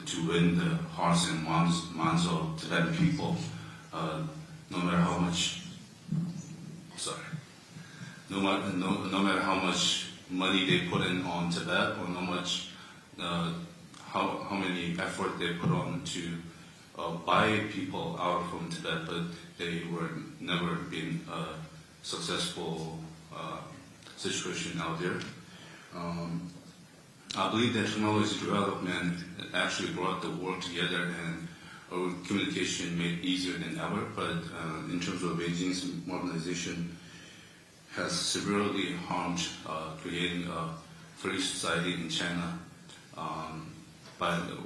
to win the hearts and minds of Tibetan people, no matter how much. No matter how much money they put in on Tibet, or how many effort they put on to buy people out from Tibet, but they were never been a successful situation out there. I believe that technology development actually brought the world together and our communication made easier than ever, but in terms of Beijing's modernization has severely harmed creating a free society in China.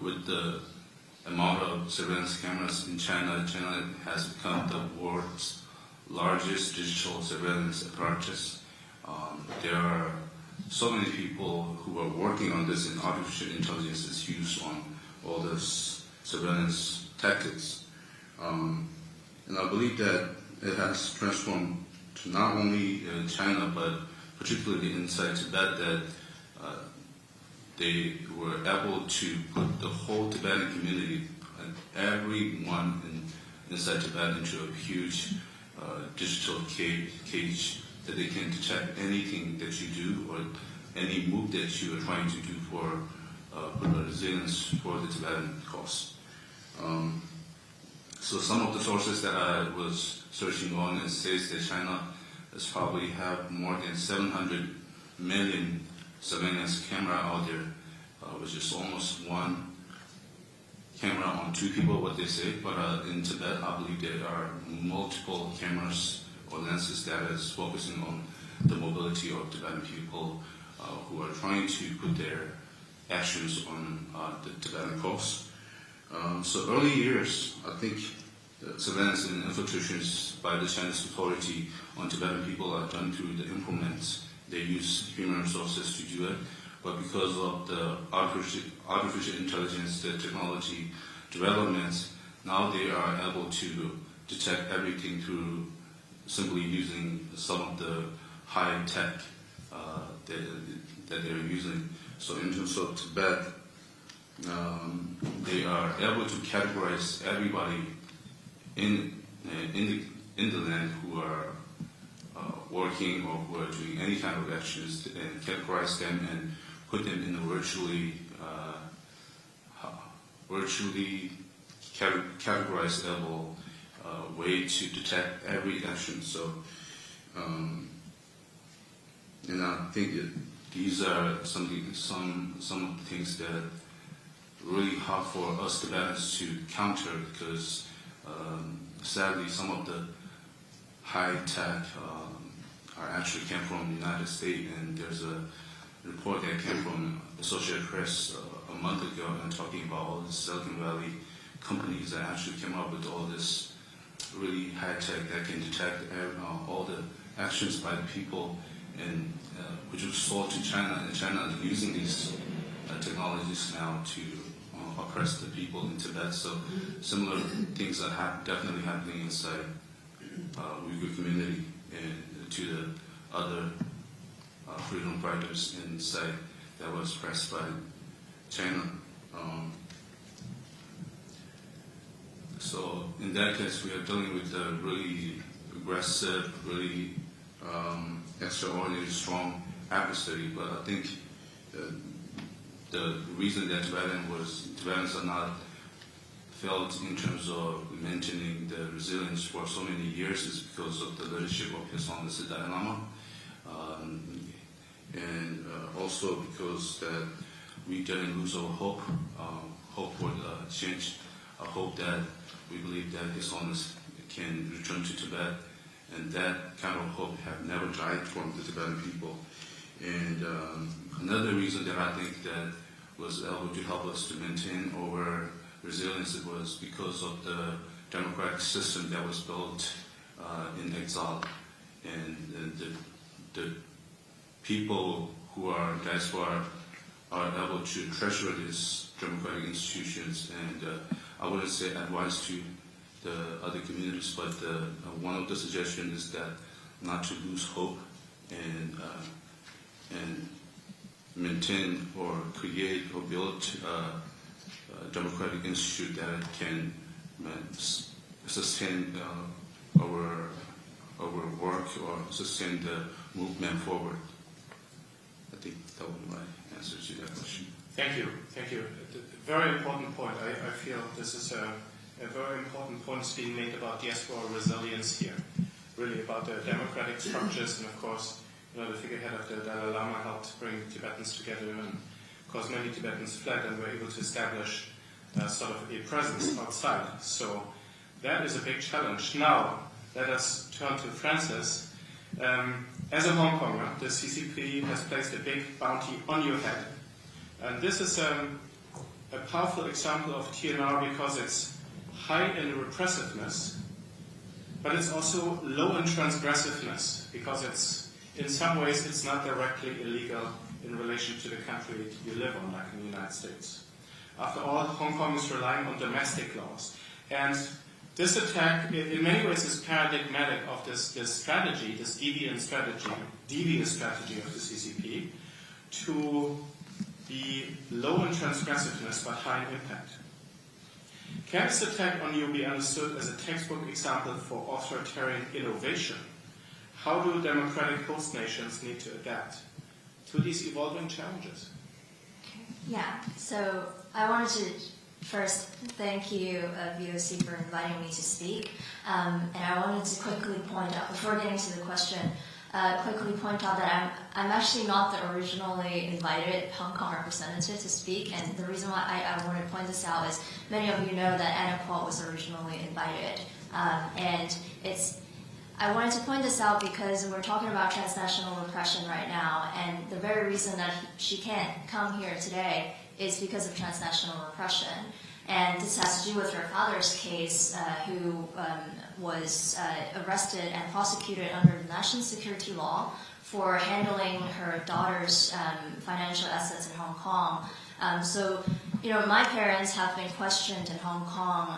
With the amount of surveillance cameras in China, China has become the world's largest digital surveillance apparatus. There are so many people who are working on this, and artificial intelligence is used on all this surveillance tactics. And I believe that it has transformed to not only China, but particularly inside Tibet, that they were able to put the whole Tibetan community, everyone inside Tibet, into a huge digital cage that they can detect anything that you do or any move that you are trying to do for resilience for the Tibetan cause. So some of the sources that I was searching on, it says that China has probably have more than 700 million surveillance camera out there, which is almost one camera on two people, what they say. But in Tibet, I believe there are multiple cameras or lenses that is focusing on the mobility of Tibetan people who are trying to put their actions on the Tibetan coast. So early years, I think the surveillance and infiltrations by the Chinese authority on Tibetan people are done through the implements. They use human resources to do it, but because of the artificial intelligence, the technology developments, now they are able to detect everything through simply using some of the high tech that they're using. So in terms of Tibet, they are able to categorize everybody in the land who are working or who are doing any kind of actions, and categorize them and put them in a virtually categorizable way to detect every action. So, and I think that these are some of the things that really hard for us Tibetans to counter, because sadly some of the high tech are actually came from the United States, and there's a report that came from Associated Press a month ago and talking about all the Silicon Valley companies that actually came up with all this really high tech that can detect all the actions by the people, and which was sold to China, and China is using these technologies now to oppress the people in Tibet. So similar things are definitely happening inside Uyghur community and to the other freedom fighters inside that was pressed by China. So in that case, we are dealing with a really aggressive, really extraordinarily strong adversary. But I think the reason that Tibetans are not felt in terms of maintaining the resilience for so many years is because of the leadership of His Holiness the Dalai Lama, and also because that we didn't lose our hope, hope for the change, hope that we believe that His Holiness can return to Tibet, and that kind of hope have never died from the Tibetan people. And another reason that I think that was able to help us to maintain our resilience was because of the democratic system that was built in exile, and the people who are diaspora are able to treasure these democratic institutions. And I wouldn't say advice to the other communities, but one of the suggestions is that not to lose hope and maintain or create or build a democratic institute that can sustain our work or sustain the movement forward. I think that would be my answer to that question. Thank you. Thank you. Very important point. I feel this is a very important point is being made about diaspora resilience here. Really about the democratic structures, and of course, the figurehead of the Dalai Lama helped bring Tibetans together, and of course many Tibetans fled and were able to establish sort of a presence outside. So that is a big challenge. Now, let us turn to Francis. As a Hong Konger, the CCP has placed a big bounty on your head. And this is a powerful example of TNR because it's high in repressiveness, but it's also low in transgressiveness because it's, in some ways, it's not directly illegal in relation to the country you live on, like in the United States. After all, Hong Kong is relying on domestic laws. And this attack, in many ways, is paradigmatic of this strategy, this devious strategy of the CCP, to be low in transgressiveness but high in impact. Can this attack on you be understood as a textbook example for authoritarian innovation? How do democratic host nations need to adapt to these evolving challenges? Yeah, so I wanted to first thank you, VOC, for inviting me to speak. And I wanted to quickly point out, before getting to the question, quickly point out that I'm actually not the originally invited Hong Kong representative to speak. And the reason why I want to point this out is many of you know that Anna Paul was originally invited. And I wanted to point this out because we're talking about transnational repression right now, and the very reason that she can't come here today is because of transnational repression. And this has to do with her father's case, who was arrested and prosecuted under the national security law for handling her daughter's financial assets in Hong Kong. So, my parents have been questioned in Hong Kong.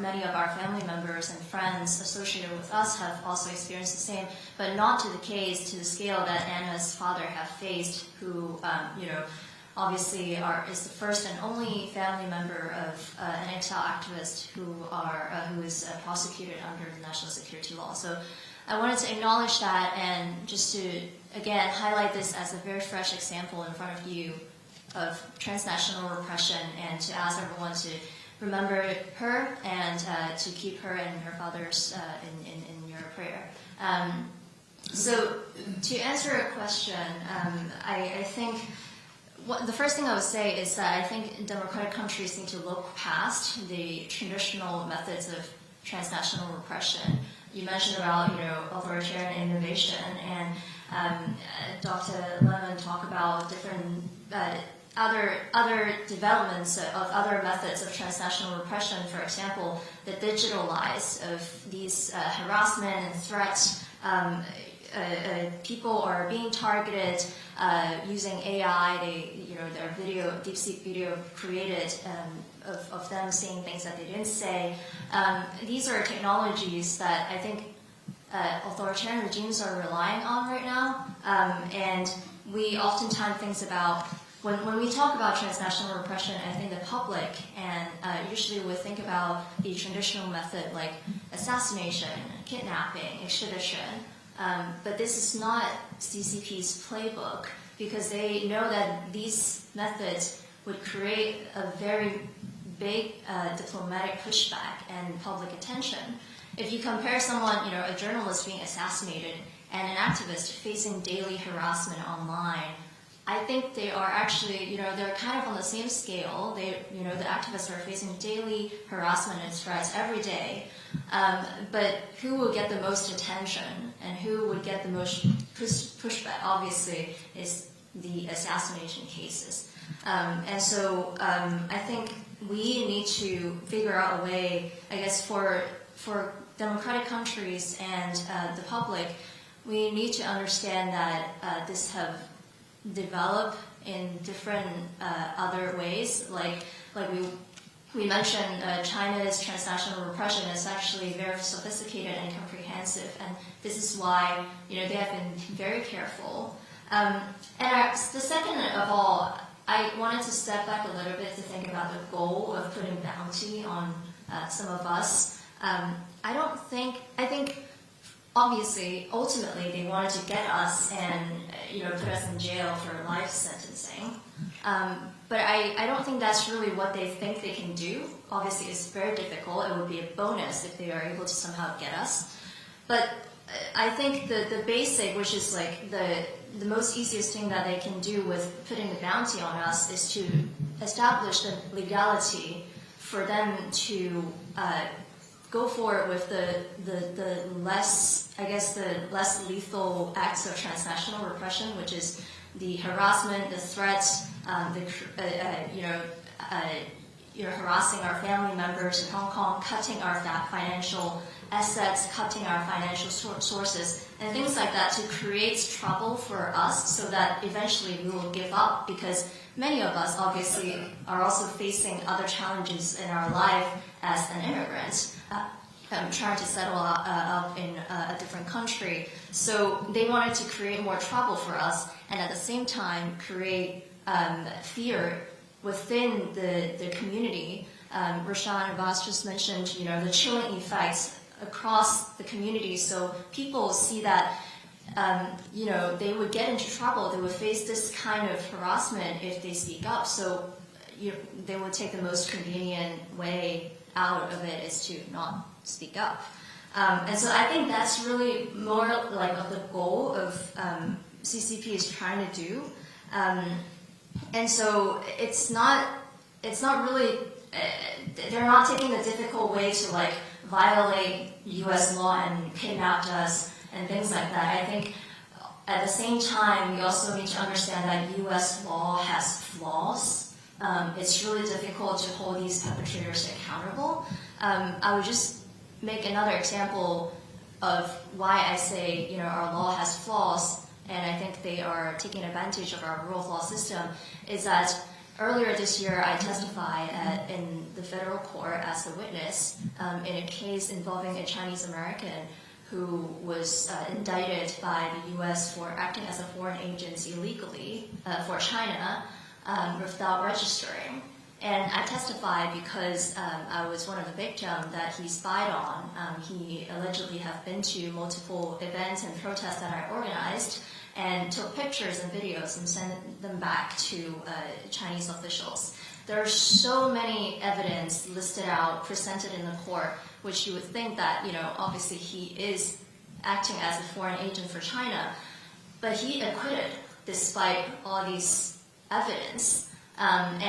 Many of our family members and friends associated with us have also experienced the same, but not to the scale that Anna's father have faced, who, obviously is the first and only family member of an exile activist who is prosecuted under the national security law. So I wanted to acknowledge that and just to, again, highlight this as a very fresh example in front of you of transnational repression, and to ask everyone to remember her and to keep her and her father's in your prayer. So to answer a question, I think the first thing I would say is that I think democratic countries need to look past the traditional methods of transnational repression. You mentioned about authoritarian innovation, and Dr. Lemon talked about different other developments of other methods of transnational repression. For example, the digital lies of these harassment and threats. people are being targeted using AI. Their video, DeepSeek video created of them saying things that they didn't say. These are technologies that I think authoritarian regimes are relying on right now. And we oftentimes think about, when we talk about transnational repression, I think the public, and usually we think about the traditional method like assassination, kidnapping, extradition. But this is not CCP's playbook, because they know that these methods would create a very big diplomatic pushback and public attention. If you compare someone, a journalist being assassinated and an activist facing daily harassment online, I think they are actually, they're kind of on the same scale. The activists are facing daily harassment and threats every day. But who will get the most attention and who would get the most pushback, obviously, is the assassination cases. And so I think we need to figure out a way, I guess, for democratic countries and the public, we need to understand that this have developed in different other ways. Like we mentioned, China's transnational repression is actually very sophisticated and comprehensive, and this is why they have been very careful. And the second of all, I wanted to step back a little bit to think about the goal of putting bounty on some of us. I think obviously, ultimately, they wanted to get us and put us in jail for life sentencing. But I don't think that's really what they think they can do. Obviously, it's very difficult. It would be a bonus if they are able to somehow get us. But I think the basic, which is like the most easiest thing that they can do with putting the bounty on us, is to establish the legality for them to go forward with the less lethal acts of transnational repression, which is the harassment, the threats, harassing our family members in Hong Kong, cutting our financial assets, cutting our financial sources, and things like that, to create trouble for us so that eventually we will give up, because many of us obviously are also facing other challenges in our life as an immigrant, trying to settle up in a different country. So they wanted to create more trouble for us, and at the same time create fear within the community. Rashan Abbas just mentioned, the chilling effects across the community. So people see that, they would get into trouble. They would face this kind of harassment if they speak up. So they would take the most convenient way out of it is to not speak up. And so I think that's really more like of the goal of CCP is trying to do. And so it's not really, they're not taking the difficult way to like violate US law and kidnap us and things like that. I think at the same time, we also need to understand that US law has flaws. It's really difficult to hold these perpetrators accountable. I would just make another example of why I say, our law has flaws, and I think they are taking advantage of our rule of law system, is that earlier this year I testified in the federal court as a witness in a case involving a Chinese American who was indicted by the US for acting as a foreign agent illegally for China without registering. And I testified because I was one of the victims that he spied on. He allegedly had been to multiple events and protests that I organized and took pictures and videos and sent them back to Chinese officials. There are so many evidence listed out, presented in the court, which you would think that, obviously he is acting as a foreign agent for China, but he acquitted despite all these evidence. And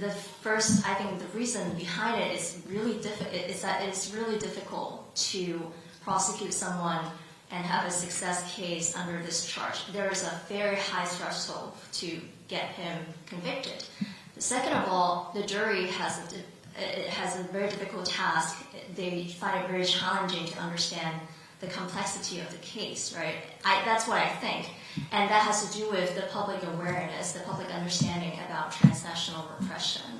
I think the reason behind it is that it's really difficult to prosecute someone and have a success case under this charge. There is a very high threshold to get him convicted. Second of all, the jury has a very difficult task. They find it very challenging to understand the complexity of the case, right? That's what I think. And that has to do with the public awareness, the public understanding about transnational repression.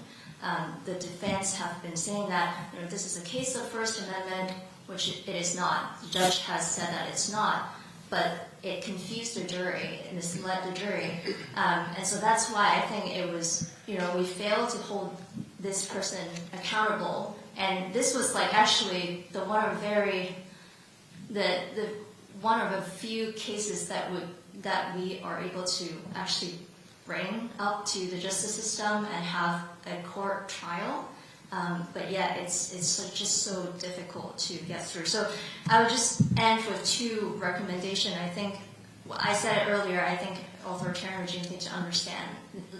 The defense have been saying that this is a case of First Amendment, which it is not. The judge has said that it's not, but it confused the jury and misled the jury. And so that's why I think it was, we failed to hold this person accountable. And this was like actually the one of a few cases that we are able to actually bring up to the justice system and have a court trial. But yeah, it's just so difficult to get through. So I would just end with two recommendations. I think, I said it earlier, I think authoritarian regimes need to understand,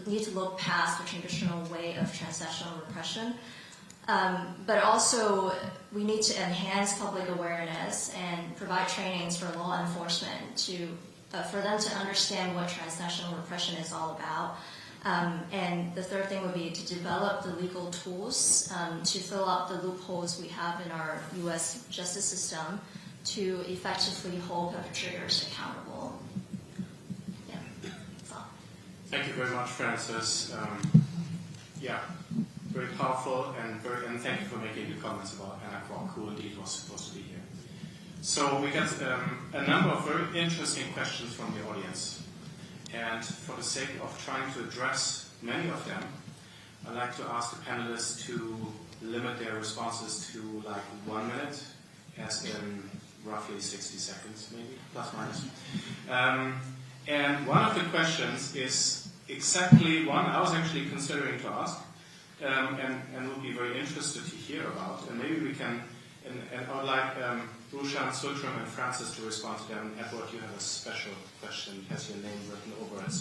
need to look past the traditional way of transnational repression. But also, we need to enhance public awareness and provide trainings for law enforcement for them to understand what transnational repression is all about. And the third thing would be to develop the legal tools to fill up the loopholes we have in our U.S. justice system to effectively hold perpetrators accountable. Yeah, that's all. Thank you very much, Francis. Very powerful, and thank you for making the comments about Anna Kwok, who indeed was supposed to be here. So we got a number of very interesting questions from the audience. And for the sake of trying to address many of them, I'd like to ask the panelists to limit their responses to like 1 minute, as in roughly 60 seconds, maybe, plus minus. And one of the questions is exactly one I was actually considering to ask, and would be very interested to hear about. And maybe we can, and I would like Rushan, Sutram, and Francis to respond to them. Edward, you have a special question. It has your name written over it.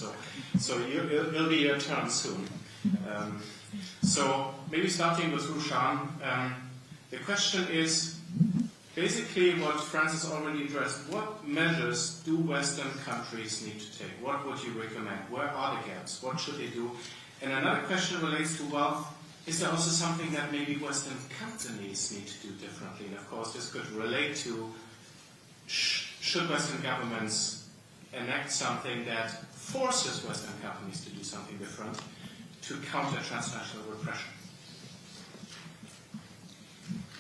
So it'll be your turn soon. So maybe starting with Rushan, the question is basically what Francis already addressed. What measures do Western countries need to take? What would you recommend? Where are the gaps? What should they do? And another question relates to wealth. Is there also something that maybe Western companies need to do differently? And of course, this could relate to should Western governments enact something that forces Western companies to do something different to counter transnational repression?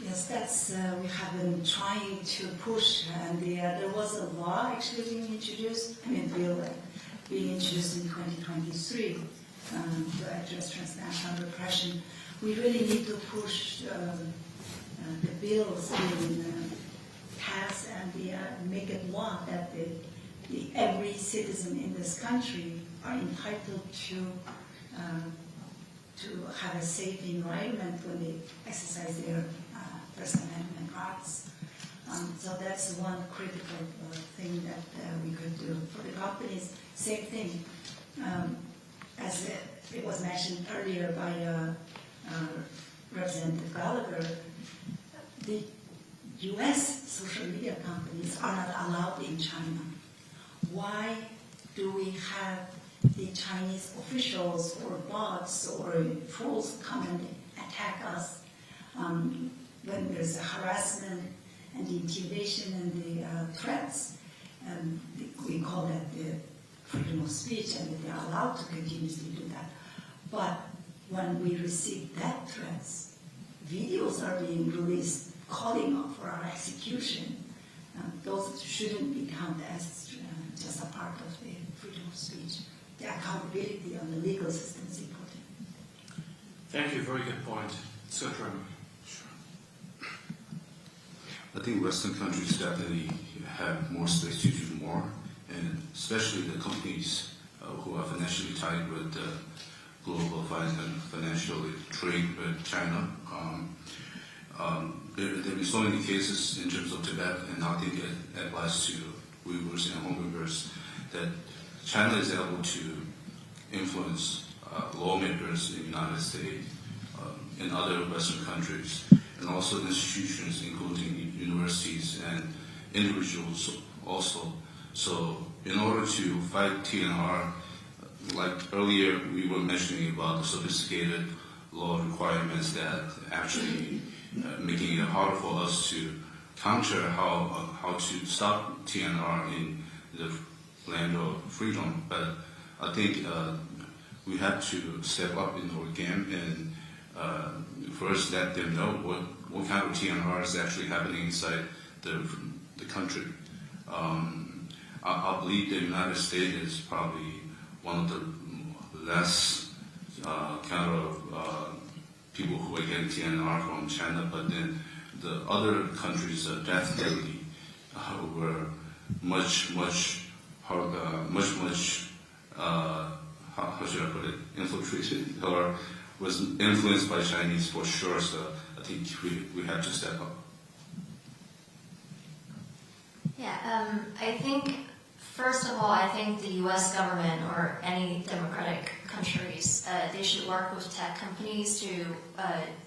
Yes, that's we have been trying to push, and there was a law actually being introduced, bill being introduced in 2023 to address transnational repression. We really need to push the bills being passed and make it law that every citizen in this country are entitled to have a safe environment when they exercise their First Amendment rights. So that's one critical thing that we could do. For the companies, same thing. As it was mentioned earlier by Representative Gallagher, the U.S. social media companies are not allowed in China. Why do we have the Chinese officials or bots or trolls come and attack us when there's a harassment and the intimidation and the threats? We call that the freedom of speech, and they are allowed to continuously do that. But when we receive death threats, videos are being released calling for our execution. Those shouldn't be counted as just a part of the freedom of speech. The accountability on the legal system is important. Thank you. Very good point. Sutram. I think Western countries definitely have more space to do more, and especially the companies who are financially tied with global financial trade with China. There have been so many cases in terms of Tibet, and I think it applies to Uyghurs and Uyghurs, that China is able to influence lawmakers in the United States, in other Western countries, and also institutions, including universities and individuals also. So in order to fight TNR, like earlier we were mentioning about the sophisticated law requirements that actually making it harder for us to counter how to stop TNR in the land of freedom. But I think we have to step up in our game and first let them know what kind of TNR is actually happening inside the country. I believe the United States is probably one of the less kind of people who are getting TNR from China, but then the other countries definitely were much how should I put it, infiltrated or was influenced by Chinese for sure. So I think we have to step up. Yeah, I think, first of all, I think the U.S. government or any democratic countries, they should work with tech companies to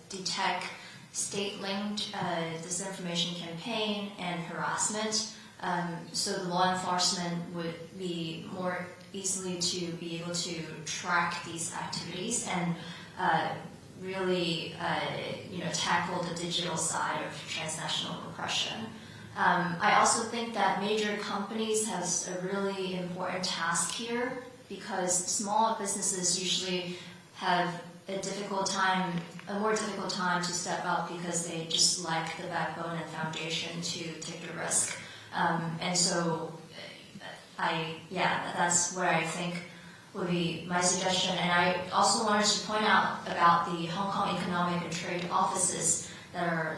detect state-linked disinformation campaign and harassment, so the law enforcement would be more easily to be able to track these activities and really tackle the digital side of transnational repression. I also think that major companies have a really important task here because small businesses usually have a more difficult time to step up because they just lack the backbone and foundation to take the risk. And so, that's where I think would be my suggestion. And I also wanted to point out about the Hong Kong Economic and Trade offices that are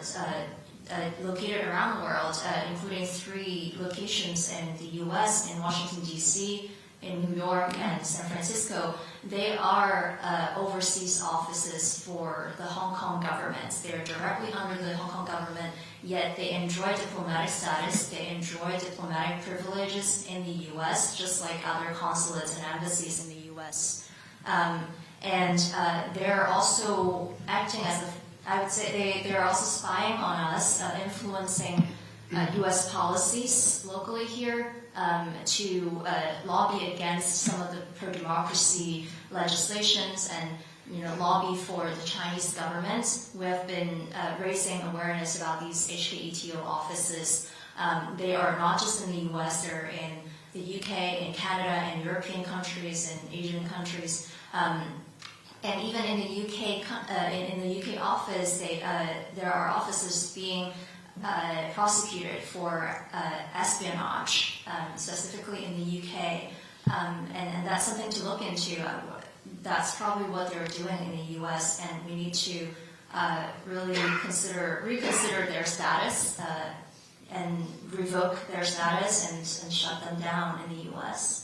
located around the world, including 3 locations in the U.S., in Washington, D.C., in New York, and San Francisco. They are overseas offices for the Hong Kong government. They're directly under the Hong Kong government, yet they enjoy diplomatic status. They enjoy diplomatic privileges in the U.S., just like other consulates and embassies in the U.S. And they're also acting as I would say they're also spying on us, influencing U.S. policies locally here to lobby against some of the pro-democracy legislations and lobby for the Chinese government. We have been raising awareness about these HKETO offices. They are not just in the U.S., they're in the UK, in Canada, and European countries, and Asian countries. And even in the UK office, there are officers being prosecuted for espionage, specifically in the UK, and that's something to look into. That's probably what they're doing in the US, and we need to really reconsider their status and revoke their status and shut them down in the US.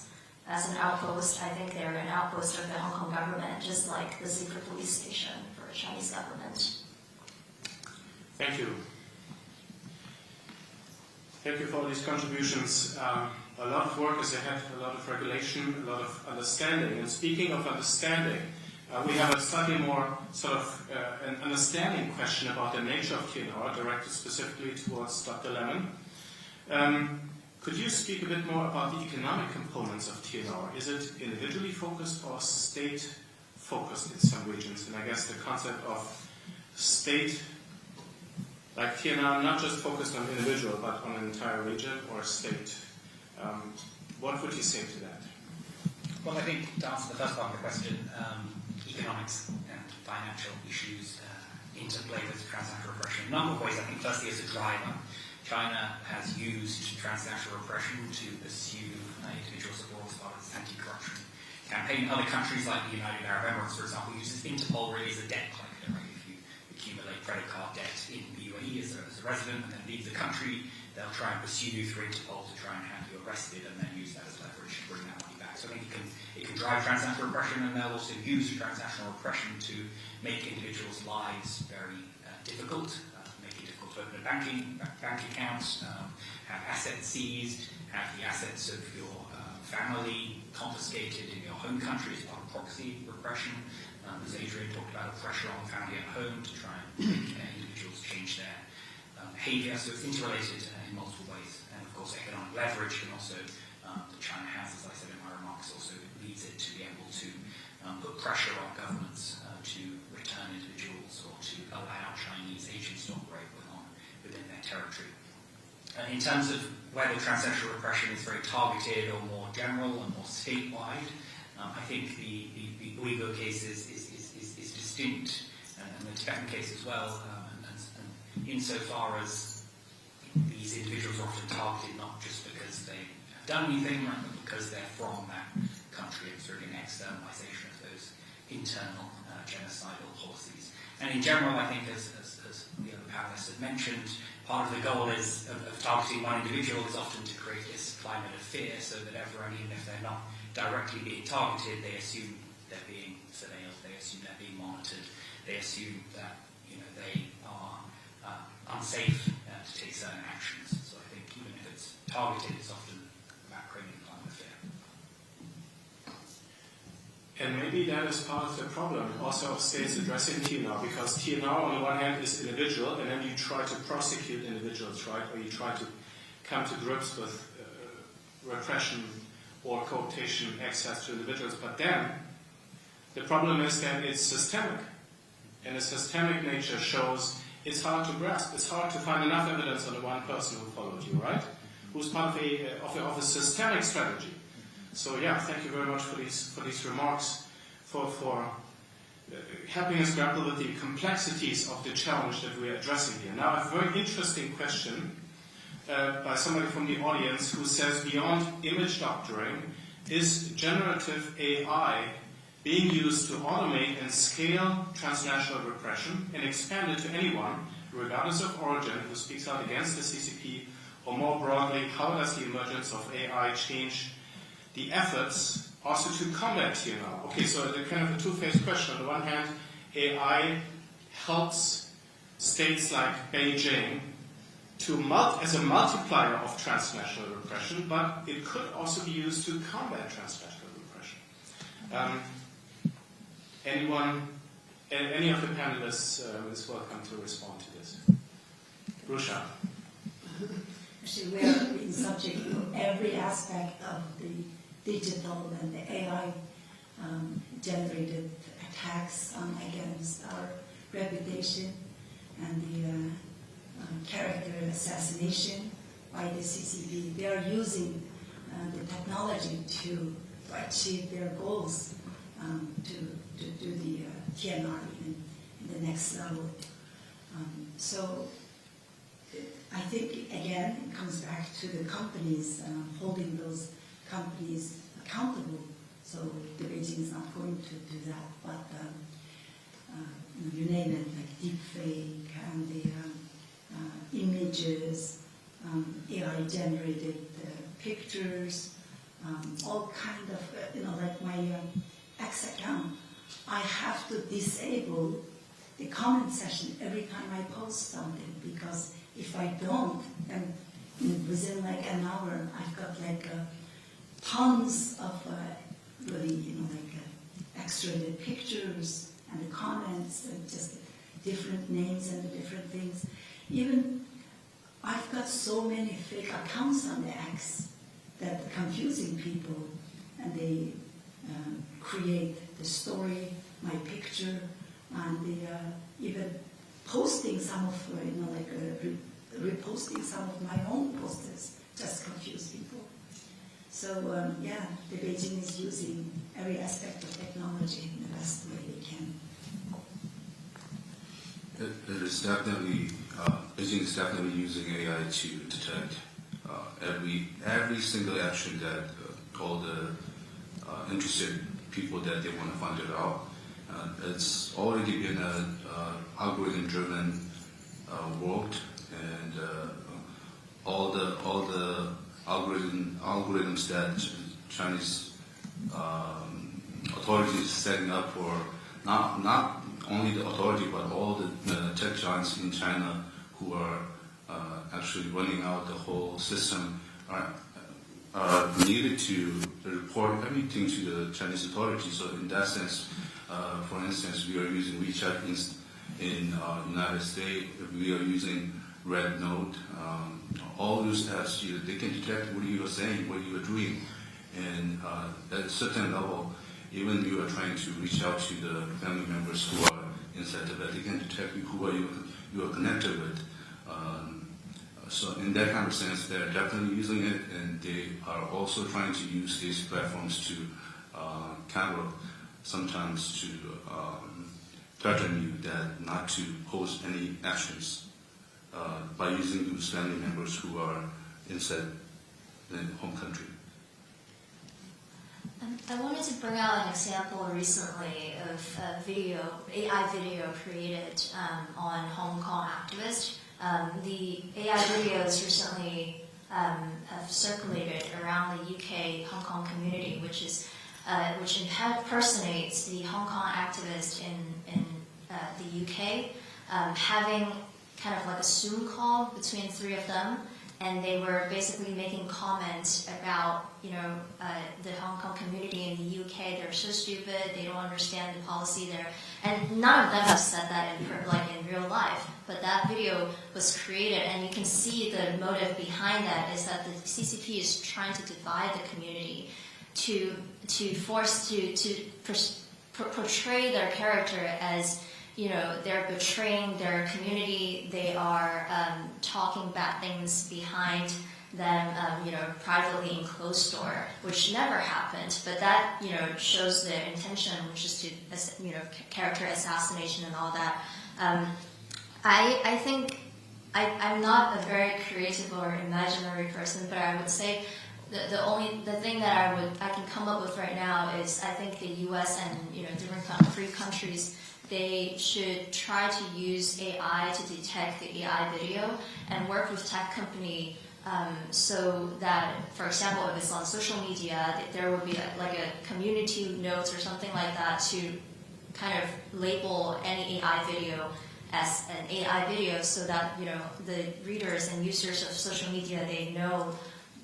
As an outpost, I think they're an outpost of the Hong Kong government, just like the secret police station for the Chinese government. Thank you. Thank you for all these contributions. A lot of work is ahead, a lot of regulation, a lot of understanding. And speaking of understanding, we have a slightly more sort of an understanding question about the nature of TNR, directed specifically towards Dr. Lemon. Could you speak a bit more about the economic components of TNR? Is it individually focused or state-focused in some regions? And I guess the concept of state, like TNR, not just focused on individual, but on an entire region or state. What would you say to that? Well, I think to answer the first part of the question, economics and financial issues interplay with transnational repression in a number of ways. I think firstly as a driver, China has used transnational repression to pursue individual support as part of its anti-corruption campaign. Other countries like the United Arab Emirates, for example, uses Interpol really as a debt collector. Right? If you accumulate credit card debt in the UAE as a resident and then leave the country, they'll try and pursue you through Interpol to try and have you arrested and then use that as leverage to bring that money back. So I think it can drive transnational repression, and they'll also use transnational repression to make individuals' lives very difficult. Open a bank accounts, have assets seized, have the assets of your family confiscated in your home country as part of proxy repression. As Adrian talked about, pressure on the family at home to try and make individuals change their behavior. So it's interrelated in multiple ways. And of course, economic leverage can also, China has, as I said in my remarks, also leads it to be able to put pressure on governments to return individuals or to allow Chinese agents to operate within their territory. In terms of whether transnational repression is very targeted or more general and more statewide, I think the Uyghur case is distinct, and the Tibetan case as well, and insofar as these individuals are often targeted not just because they have done anything, but because they're from that country. It's really an externalization of those internal genocidal policies. And in general, I think, as the other panelists have mentioned, part of the goal is of targeting one individual is often to create this climate of fear, so that everyone, even if they're not directly being targeted, they assume they're being surveilled, they assume they're being monitored, they assume that they are unsafe to take certain actions. So I think even if it's targeted, it's often about creating a climate of fear. And maybe that is part of the problem also of states addressing TNR, because TNR on the one hand is individual, and then you try to prosecute individuals, right? Or you try to come to grips with repression or cooptation access to individuals. But then the problem is that it's systemic. And the systemic nature shows it's hard to grasp. It's hard to find enough evidence on the one person who followed you, right? Who's part of a systemic strategy. So yeah, thank you very much for these remarks, for helping us grapple with the complexities of the challenge that we are addressing here. Now, a very interesting question by somebody from the audience who says, beyond image doctoring, is generative AI being used to automate and scale transnational repression and expand it to anyone, regardless of origin, who speaks out against the CCP, or more broadly, how does the emergence of AI change the efforts also to combat TNR? Okay, so the kind of a two-phase question. On the one hand, AI helps states like Beijing as a multiplier of transnational repression, but it could also be used to combat transnational repression. Any of the panelists is welcome to respond to this. Rusha. Actually, we are in subject to every aspect of the digital and the AI generated attacks against our reputation and the character assassination by the CCP. They are using the technology to achieve their goals, to do the TNR in the next level. So I think, again, it comes back to the companies, holding those companies accountable. So the Beijing is not going to do that, but you name it, like deepfake and the images, AI-generated pictures, all kind of, like my X account, I have to disable the comment section every time I post something, because if I don't, then within like an hour, I've got like tons of really, extracted pictures and the comments and just different names and different things. Even I've got so many fake accounts on the X that are confusing people, and they create the story, my picture, and they even posting some of, reposting some of my own posters, just confuse people. So the Beijing is using every aspect of technology in the best way they can. It is definitely, Beijing is definitely using AI to detect every single action that all the interested people that they want to find it out. It's already been an algorithm-driven world, and all the algorithms that Chinese authorities setting up for not only the authority but all the tech giants in China who are actually running out the whole system are needed to report everything to the Chinese authorities. So in that sense, for instance, we are using WeChat in United States. We are using Red Note. All those apps, they can detect what you are saying, what you are doing, and at a certain level, even you are trying to reach out to the family members who are inside Tibet, they can detect who are you are connected with. So in that kind of sense, they're definitely using it, and they are also trying to use these platforms to sometimes to threaten you that not to post any actions by using those family members who are inside the home country. I wanted to bring out an example recently of AI video created on Hong Kong activists. The AI videos recently have circulated around the UK Hong Kong community, which impersonates the Hong Kong activist in the UK, having kind of like a Zoom call between three of them. And they were basically making comments about, the Hong Kong community in the UK. They're so stupid. They don't understand the policy there. And none of them have said that in real life. But that video was created, and you can see the motive behind that is that the CCP is trying to divide the community, to force to portray their character as, they're betraying their community. They are talking bad things behind them, privately in closed door, which never happened. But that, shows the intention, which is to, character assassination and all that. I think I'm not a very creative or imaginary person, but I would say the thing that I can come up with right now is I think the U.S. and different free countries, they should try to use AI to detect the AI video and work with tech company so that, for example, if it's on social media, there would be like a community notes or something like that to kind of label any AI video as an AI video, so that the readers and users of social media, they know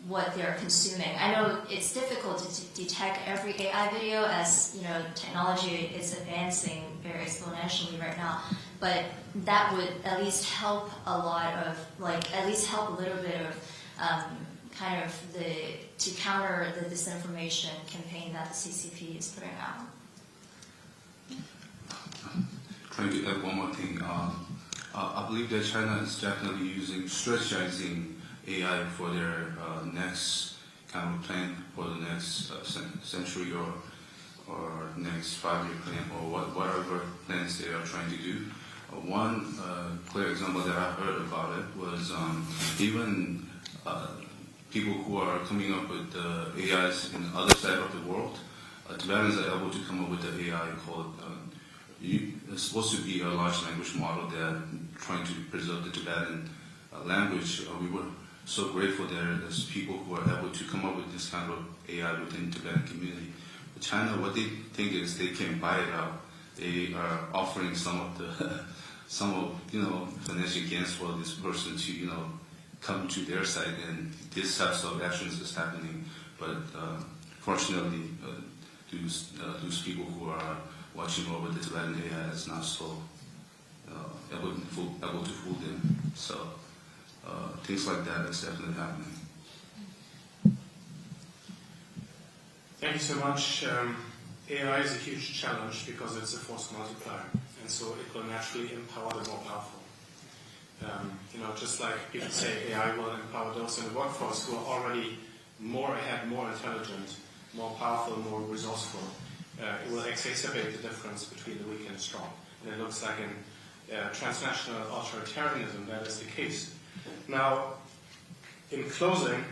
what they're consuming. I know it's difficult to detect every AI video as technology is advancing very exponentially right now, but that would at least help a lot of help a little bit of to counter the disinformation campaign that the CCP is putting out. Trying to add one more thing. I believe that China is definitely strategizing AI for their next kind of plan for the next century or next 5-year plan or whatever plans they are trying to do. One clear example that I heard about it was even people who are coming up with AIs in the other side of the world, Tibetans are able to come up with an AI called it's supposed to be a large language model that trying to preserve the Tibetan language. We were so grateful that there's people who are able to come up with this kind of AI within the Tibetan community. But China, what they think is they can buy it out. They are offering some of financial gains for this person to come to their side, and these types of actions is happening. But fortunately, those people who are watching over the Tibetan AI is not so able to fool them. So things like that is definitely happening. Thank you so much. AI is a huge challenge because it's a force multiplier, and so it will naturally empower the more powerful. Just like people say, AI will empower those in the workforce who are already more ahead, more intelligent, more powerful, more resourceful. It will exacerbate the difference between the weak and the strong. And it looks like in transnational authoritarianism that is the case. Now, in closing,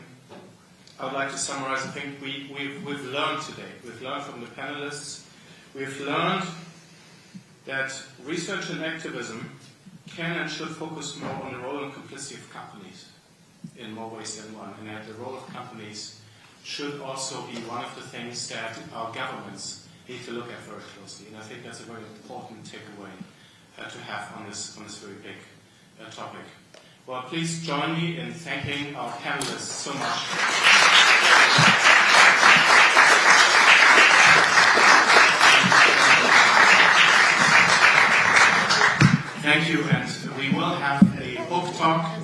I would like to summarize. I think we've learned today. We've learned from the panelists. We've learned that research and activism can and should focus more on the role and complicity of companies in more ways than one, and that the role of companies should also be one of the things that our governments need to look at very closely. And I think that's a very important takeaway to have on this very big topic. Well, please join me in thanking our panelists so much. Thank you, and we will have a book talk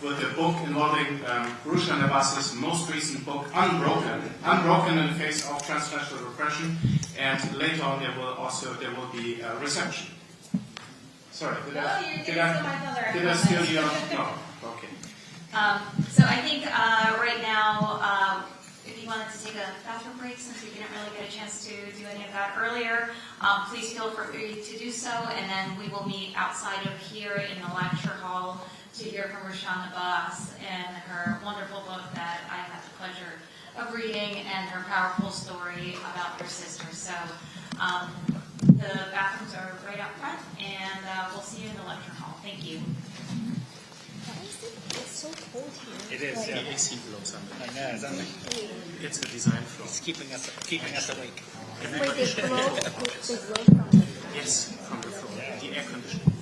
with a book involving Rushan Abbas's most recent book, Unbroken in the Face of Transnational Repression, and later on there will be a reception. Sorry, did I steal your? No, okay. So I think right now, if you wanted to take a bathroom break, since we didn't really get a chance to do any of that earlier, please feel free to do so, and then we will meet outside of here in the lecture hall to hear from Roshana Abbas and her wonderful book that I had the pleasure of reading, and her powerful story about her sister. So the bathrooms are right out front, and we'll see you in the lecture hall. Thank you. It's so cold here. It is, yeah. AC blows on it. It's a design flaw. It's keeping us awake. Wait, they blow from the... Yes, from the floor. The air conditioning.